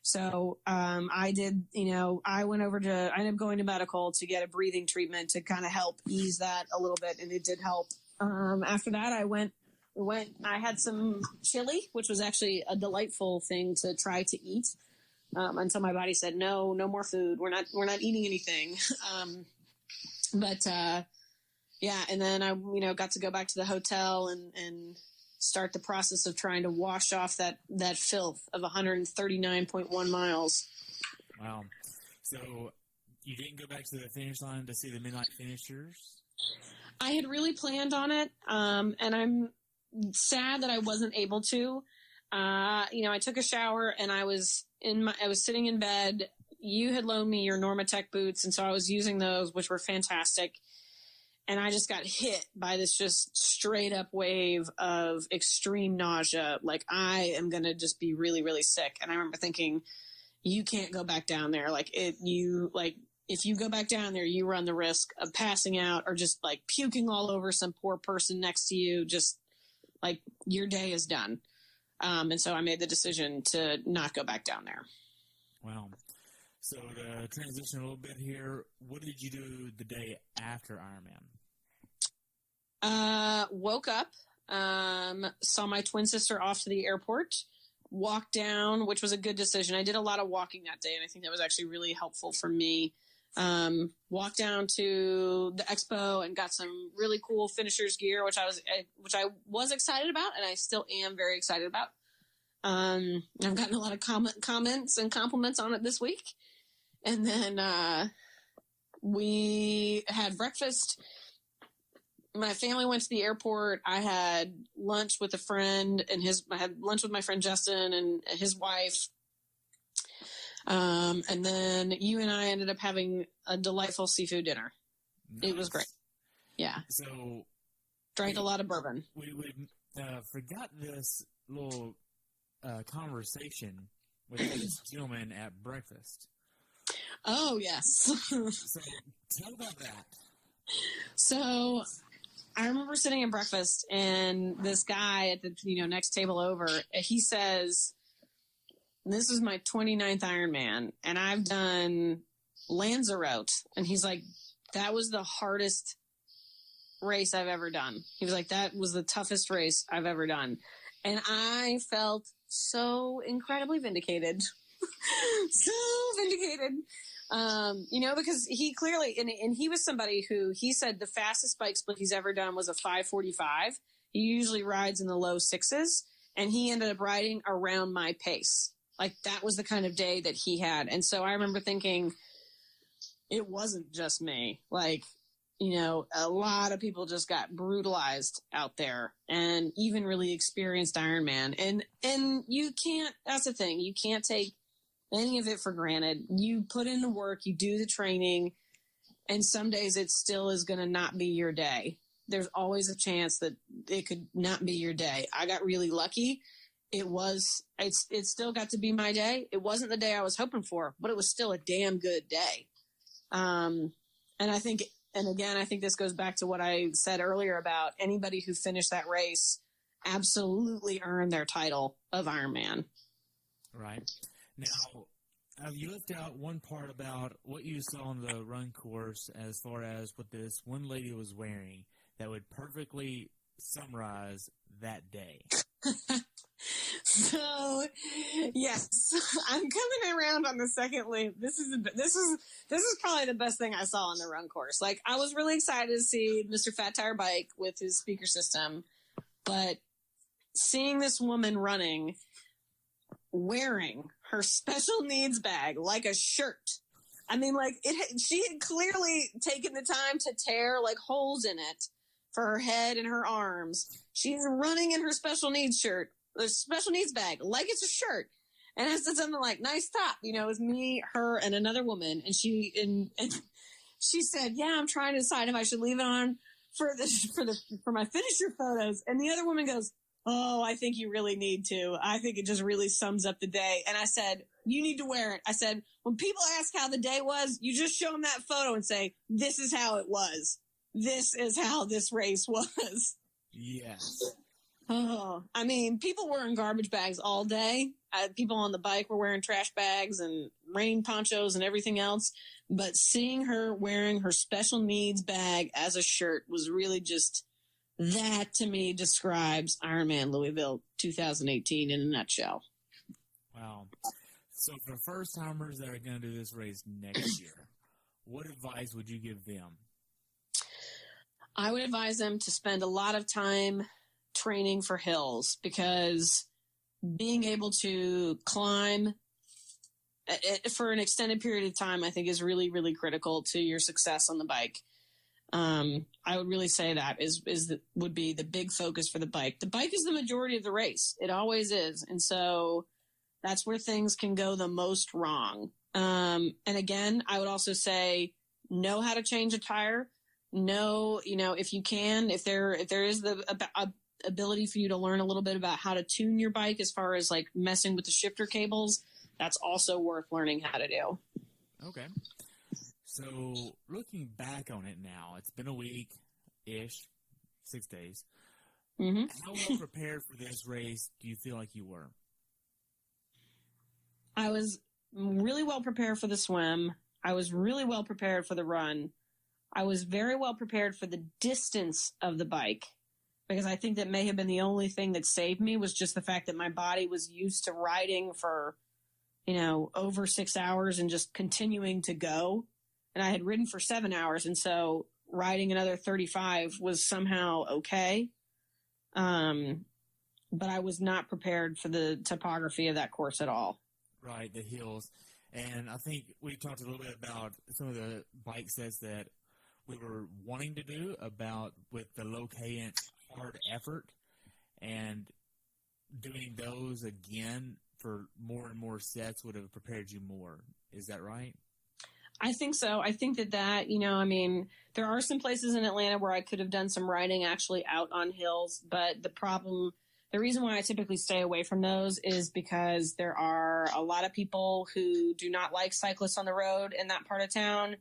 So, I ended up going to medical to get a breathing treatment to kind of help ease that a little bit. And it did help. After that, I had some chili, which was actually a delightful thing to try to eat. Until my body said, no more food. We're not eating anything. Yeah. And then I, got to go back to the hotel and start the process of trying to wash off that filth of 139.1 miles. Wow. So you didn't go back to the finish line to see the midnight finishers? I had really planned on it. And I'm sad that I wasn't able to. I took a shower and I was sitting in bed. You had loaned me your Normatec boots. And so I was using those, which were fantastic. And I just got hit by this just straight up wave of extreme nausea. Like, I am going to just be really, really sick. And I remember thinking, you can't go back down there. If you go back down there, you run the risk of passing out or just like puking all over some poor person next to you. Just like, your day is done. And so I made the decision to not go back down there. Wow. So to transition a little bit here, what did you do the day after Ironman? Woke up, saw my twin sister off to the airport, walked down, which was a good decision. I did a lot of walking that day, and I think that was actually really helpful for me. Walked down to the expo and got some really cool finishers gear, which I was excited about, and I still am very excited about. I've gotten a lot of comments and compliments on it this week. And then, we had breakfast. My family went to the airport. I had lunch with a friend I had lunch with my friend Justin and his wife. And then you and I ended up having a delightful seafood dinner. Nice. It was great. Yeah. So drank a lot of bourbon. We forgot this little conversation with this gentleman at breakfast. Oh, yes. So tell about that. So I remember sitting at breakfast, and this guy at the next table over, he says, "This is my 29th Ironman, and I've done Lanzarote." And he's like, "That was the hardest race I've ever done." He was like, "That was the toughest race I've ever done." And I felt so incredibly vindicated. So vindicated. Because he clearly, and he was somebody who, he said the fastest bike split he's ever done was a 5:45. He usually rides in the low 6s, and he ended up riding around my pace. Like, that was the kind of day that he had. And so I remember thinking, it wasn't just me. Like, a lot of people just got brutalized out there, and even really experienced Ironman. And you can't, that's the thing, you can't take any of it for granted. You put in the work, you do the training, and some days it still is going to not be your day. There's always a chance that it could not be your day. I got really lucky. It still got to be my day. It wasn't the day I was hoping for, but it was still a damn good day. And I think this goes back to what I said earlier about anybody who finished that race absolutely earned their title of Ironman. Right. Now, you left out one part about what you saw on the run course as far as what this one lady was wearing that would perfectly summarize that day. So, yes, I'm coming around on the second link. This is probably the best thing I saw on the run course. Like, I was really excited to see Mr. Fat Tire Bike with his speaker system, but seeing this woman running, wearing her special needs bag like a shirt. I mean, like, she had clearly taken the time to tear like holes in it for her head and her arms. She's running in her special needs shirt, the special needs bag, like it's a shirt. And I said something like, "Nice top." It was me, her, and another woman. And she said, "Yeah, I'm trying to decide if I should leave it on for my finisher photos." And the other woman goes, "Oh, I think you really need to. I think it just really sums up the day." And I said, "You need to wear it." I said, "When people ask how the day was, you just show them that photo and say, this is how it was. This is how this race was." Yes. Oh, I mean, people were in garbage bags all day. People on the bike were wearing trash bags and rain ponchos and everything else. But seeing her wearing her special needs bag as a shirt was really just, that to me describes Ironman Louisville 2018 in a nutshell. Wow. So for first timers that are going to do this race next year, what advice would you give them? I would advise them to spend a lot of time training for hills, because being able to climb for an extended period of time, I think, is really, really critical to your success on the bike. I would really say that would be the big focus for the bike. The bike is the majority of the race. It always is. And so that's where things can go the most wrong. And again, I would also say, know how to change a tire. Know, if you can, if there is the ability for you to learn a little bit about how to tune your bike as far as like messing with the shifter cables, that's also worth learning how to do. Okay. So looking back on it now, it's been a week-ish, 6 days. Mm-hmm. How well prepared for this race do you feel like you were? I was really well prepared for the swim. I was really well prepared for the run. I was very well prepared for the distance of the bike, because I think that may have been the only thing that saved me, was just the fact that my body was used to riding for, over 6 hours and just continuing to go. And I had ridden for 7 hours. And so riding another 35 was somehow okay. But I was not prepared for the topography of that course at all. Right, the hills. And I think we talked a little bit about some of the bike sets that we were wanting to do about with the low cadence hard effort, and doing those again for more and more sets would have prepared you more. Is that right? I think so. I think that, There are some places in Atlanta where I could have done some riding actually out on hills, but the reason why I typically stay away from those is because there are a lot of people who do not like cyclists on the road in that part of town.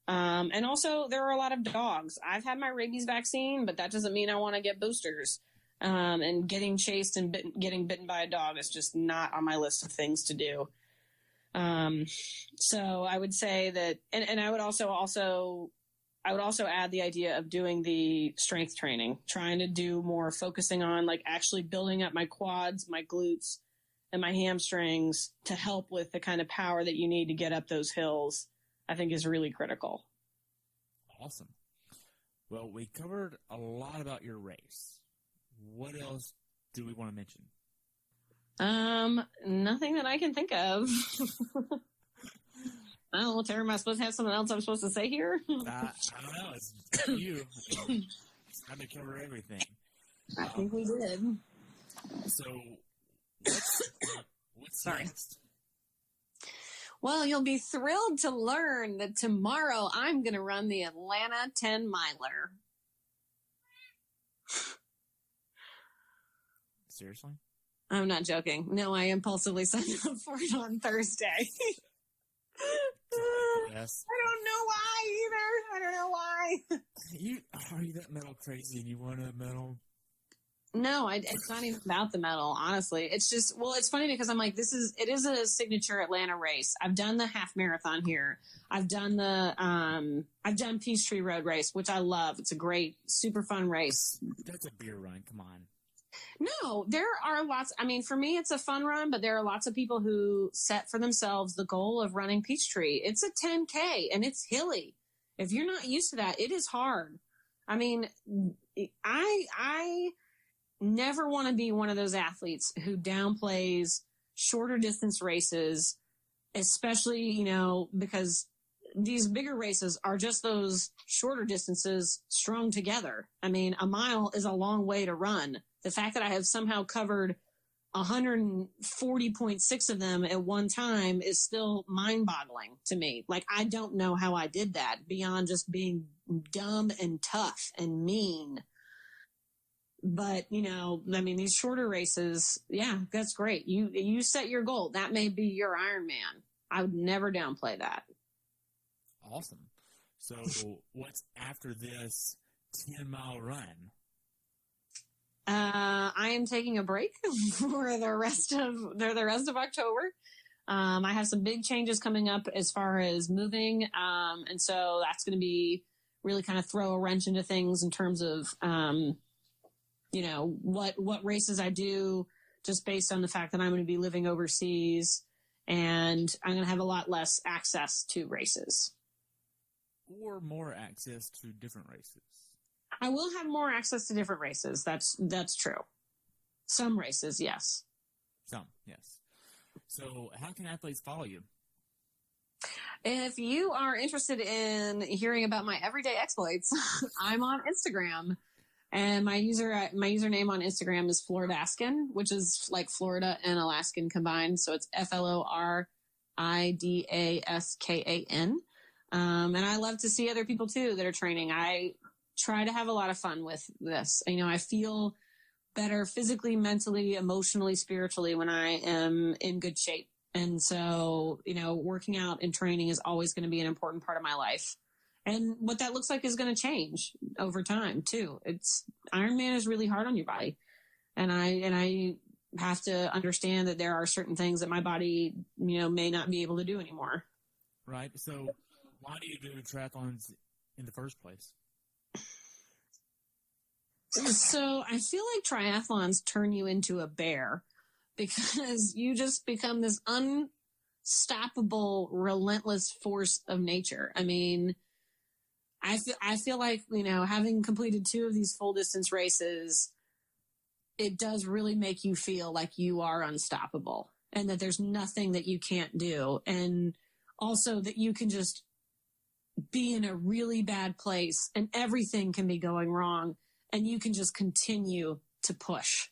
And also there are a lot of dogs. I've had my rabies vaccine, but that doesn't mean I want to get boosters. And getting chased and getting bitten by a dog is just not on my list of things to do. So I would say that, and I would also add the idea of doing the strength training, trying to do more focusing on like actually building up my quads, my glutes, and my hamstrings to help with the kind of power that you need to get up those hills, I think is really critical. Awesome. Well, we covered a lot about your race. What else do we want to mention? Nothing that I can think of. I don't know, Tara, am I supposed to have something else I'm supposed to say here? I don't know. It's you. It's time to cover everything. I think we did. So, what's Sorry. next? Well, you'll be thrilled to learn that tomorrow I'm going to run the Atlanta 10 miler. Seriously? I'm not joking. No, I impulsively signed up for it on Thursday. Yes. I don't know why either. I don't know why. Are you that metal crazy and you want a medal? No, it's not even about the medal, honestly. It's just, well, it's funny because I'm like, it is a signature Atlanta race. I've done the half marathon here. I've done Peachtree Road race, which I love. It's a great, super fun race. That's a beer run. Come on. No, there are lots. I mean, for me, it's a fun run, but there are lots of people who set for themselves the goal of running Peachtree. It's a 10K and it's hilly. If you're not used to that, it is hard. I mean, I never want to be one of those athletes who downplays shorter distance races, especially, because these bigger races are just those shorter distances strung together. I mean, a mile is a long way to run. The fact that I have somehow covered 140.6 of them at one time is still mind-boggling to me. Like, I don't know how I did that beyond just being dumb and tough and mean. But, I mean, these shorter races, yeah, that's great. You set your goal. That may be your Ironman. I would never downplay that. Awesome. So what's after this 10-mile run? I am taking a break for the rest of October. I have some big changes coming up as far as moving. And so that's going to be really kind of throw a wrench into things in terms of, what races I do just based on the fact that I'm going to be living overseas and I'm going to have a lot less access to races. Or more access to different races. I will have more access to different races. That's true. Some races, yes. Some, yes. So how can athletes follow you? If you are interested in hearing about my everyday exploits, I'm on Instagram. And my username on Instagram is Floridaskan, which is like Florida and Alaskan combined. So it's FLORIDASKAN. And I love to see other people too that are training. I try to have a lot of fun with this. I feel better physically, mentally, emotionally, spiritually when I am in good shape. And so, working out and training is always going to be an important part of my life. And what that looks like is going to change over time too. Ironman is really hard on your body. And I have to understand that there are certain things that my body, may not be able to do anymore. Right. So why do you do triathlons in the first place? So I feel like triathlons turn you into a bear because you just become this unstoppable, relentless force of nature. I mean, I feel like, having completed 2 of these full distance races, it does really make you feel like you are unstoppable and that there's nothing that you can't do. And also that you can just be in a really bad place and everything can be going wrong and you can just continue to push.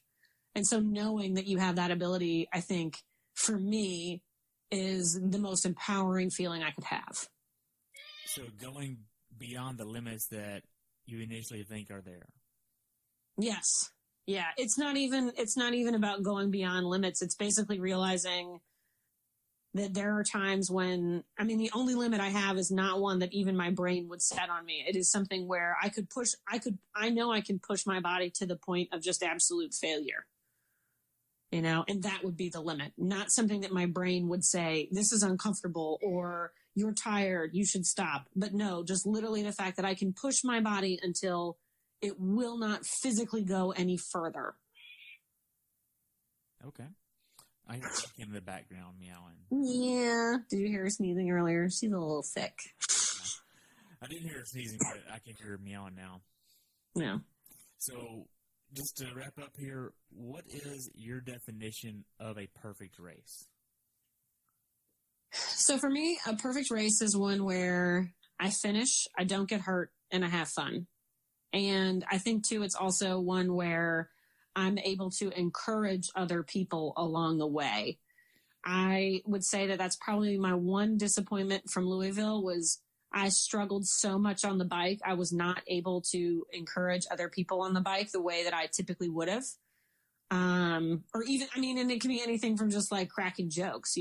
And so knowing that you have that ability, I think for me is the most empowering feeling I could have. So going beyond the limits that you initially think are there. Yes. Yeah. It's not even about going beyond limits. It's basically realizing that there are times when, the only limit I have is not one that even my brain would set on me. It is something where I know I can push my body to the point of just absolute failure, and that would be the limit, not something that my brain would say, this is uncomfortable or you're tired, you should stop. But no, just literally the fact that I can push my body until it will not physically go any further. Okay. I hear Becky in the background meowing. Yeah. Did you hear her sneezing earlier? She's a little thick. I didn't hear her sneezing, but I can hear her meowing now. Yeah. So, just to wrap up here, what is your definition of a perfect race? So for me, a perfect race is one where I finish, I don't get hurt, and I have fun. And I think, too, it's also one where I'm able to encourage other people along the way. I would say that that's probably my one disappointment from Louisville was I struggled so much on the bike. I was not able to encourage other people on the bike the way that I typically would have. Or even, and it can be anything from just like cracking jokes,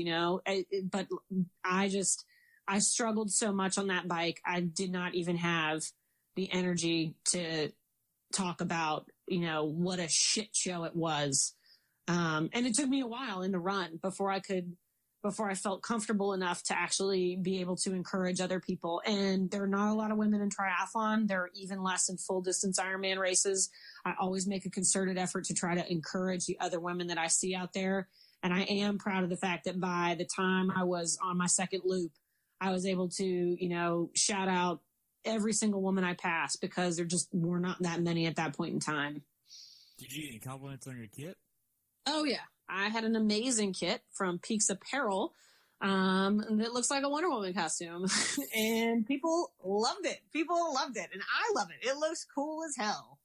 but I struggled so much on that bike. I did not even have the energy to talk about, what a shit show it was. And it took me a while in the run before I felt comfortable enough to actually be able to encourage other people. And there are not a lot of women in triathlon. There are even less in full distance Ironman races. I always make a concerted effort to try to encourage the other women that I see out there. And I am proud of the fact that by the time I was on my second loop, I was able to, shout out every single woman I passed because there just were not that many at that point in time. Did you get any compliments on your kit? Oh, yeah. I had an amazing kit from Peaks Apparel that looks like a Wonder Woman costume. And people loved it. And I love it. It looks cool as hell.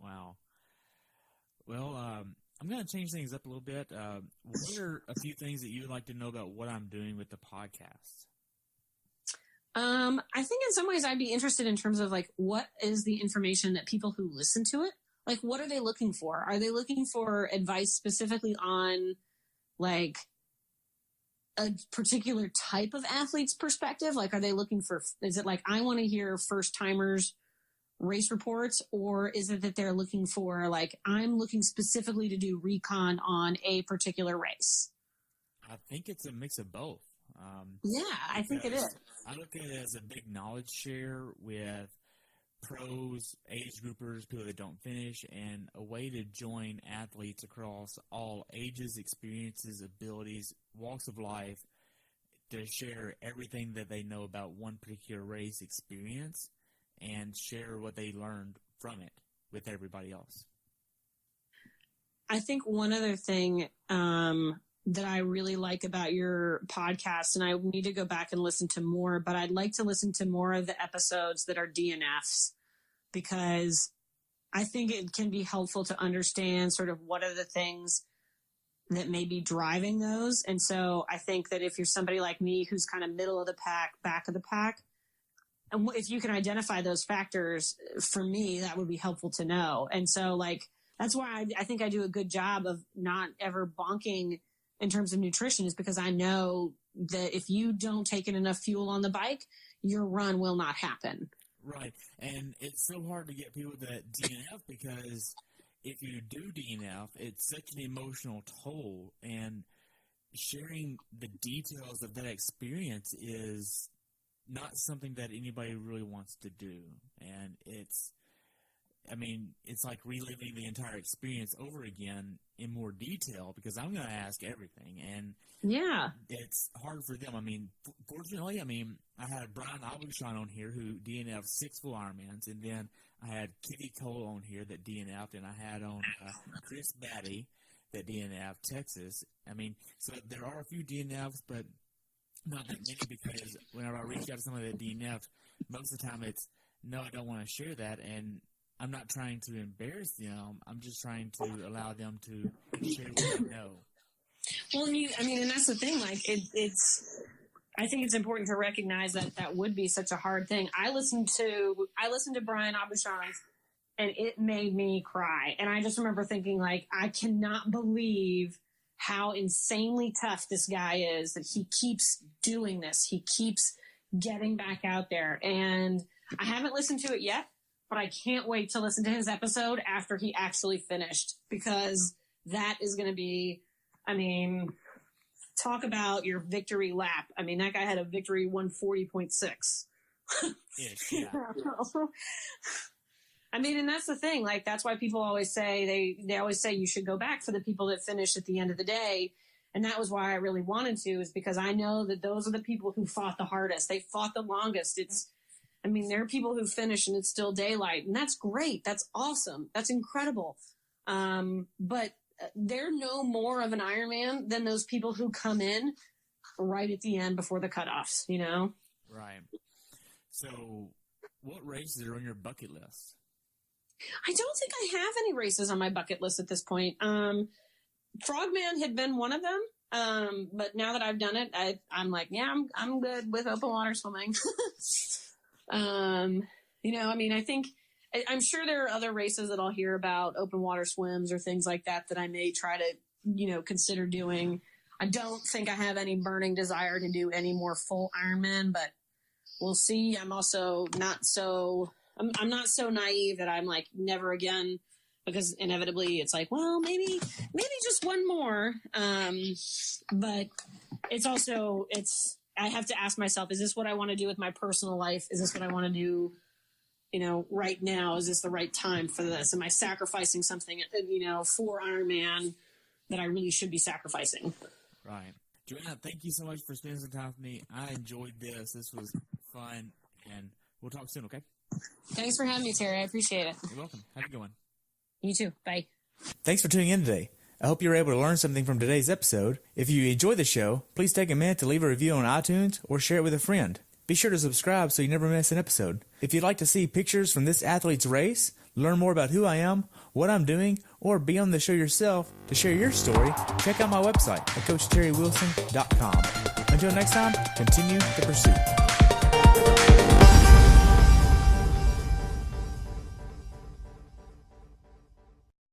Wow. Well, I'm going to change things up a little bit. What are a few things that you would like to know about what I'm doing with the podcast? I think in some ways I'd be interested in terms of like, what is the information that people who listen to it, like, what are they looking for? Are they looking for advice specifically on like a particular type of athlete's perspective? Like, are they looking for, is it like, I want to hear first timers race reports, or is it that they're looking for like, I'm looking specifically to do recon on a particular race? I think it's a mix of both. Yeah, I think it is. I look at it as a big knowledge share with pros, age groupers, people that don't finish, and a way to join athletes across all ages, experiences, abilities, walks of life to share everything that they know about one particular race experience and share what they learned from it with everybody else. I think one other thing that I really like about your podcast, and I need to go back and listen to more, but I'd like to listen to more of the episodes that are DNFs, because I think it can be helpful to understand sort of what are the things that may be driving those. And so I think that if you're somebody like me who's kind of middle of the pack, back of the pack, and if you can identify those factors, for me, that would be helpful to know. And so like, that's why I think I do a good job of not ever bonking in terms of nutrition, is because I know that if you don't take in enough fuel on the bike, your run will not happen. Right. And it's so hard to get people that DNF because if you do DNF, it's such an emotional toll, and sharing the details of that experience is not something that anybody really wants to do. And it's like reliving the entire experience over again in more detail, because I'm going to ask everything. And yeah, it's hard for them. Fortunately, I had Brian Abushan on here who DNF'd 6 full Ironmans, and then I had Kitty Cole on here that DNF'd, and I had on Chris Batty that DNF'd Texas. So there are a few DNFs, but not that many, because whenever I reach out to somebody that DNF'd, most of the time it's, no, I don't want to share that, and I'm not trying to embarrass them. I'm just trying to allow them to share what they know. Well, and that's the thing. Like, it's. I think it's important to recognize that that would be such a hard thing. I listened to Brian Abouchon's, and it made me cry. And I just remember thinking, like, I cannot believe how insanely tough this guy is, that he keeps doing this. He keeps getting back out there. And I haven't listened to it yet, but I can't wait to listen to his episode after he actually finished, because that is going to be, I mean, talk about your victory lap. I mean, that guy had a victory 140.6. Yeah. I mean, and that's the thing. Like, that's why people always say, they always say you should go back for the people that finish at the end of the day. And that was why I really wanted to, is because I know that those are the people who fought the hardest. They fought the longest. There are people who finish and it's still daylight, and that's great. That's awesome. That's incredible. But they're no more of an Ironman than those people who come in right at the end before the cutoffs, you know? Right. So what races are on your bucket list? I don't think I have any races on my bucket list at this point. Frogman had been one of them. But now that I've done it, I'm like, yeah, I'm good with open water swimming. I'm sure there are other races that I'll hear about, open water swims or things like that I may try to, consider doing. I don't think I have any burning desire to do any more full Ironman, but we'll see. I'm also I'm not so naive that I'm like, never again, because inevitably it's like, well, maybe just one more. But it's also, I have to ask myself, is this what I want to do with my personal life? Is this what I want to do, right now? Is this the right time for this? Am I sacrificing something, for Ironman that I really should be sacrificing? Right. Joanna, thank you so much for spending some time with me. I enjoyed this. This was fun, and we'll talk soon, okay? Thanks for having me, Terry. I appreciate it. You're welcome. Have a good one. You too. Bye. Thanks for tuning in today. I hope you were able to learn something from today's episode. If you enjoyed the show, please take a minute to leave a review on iTunes or share it with a friend. Be sure to subscribe so you never miss an episode. If you'd like to see pictures from this athlete's race, learn more about who I am, what I'm doing, or be on the show yourself to share your story, check out my website at CoachTerryWilson.com. Until next time, continue the pursuit.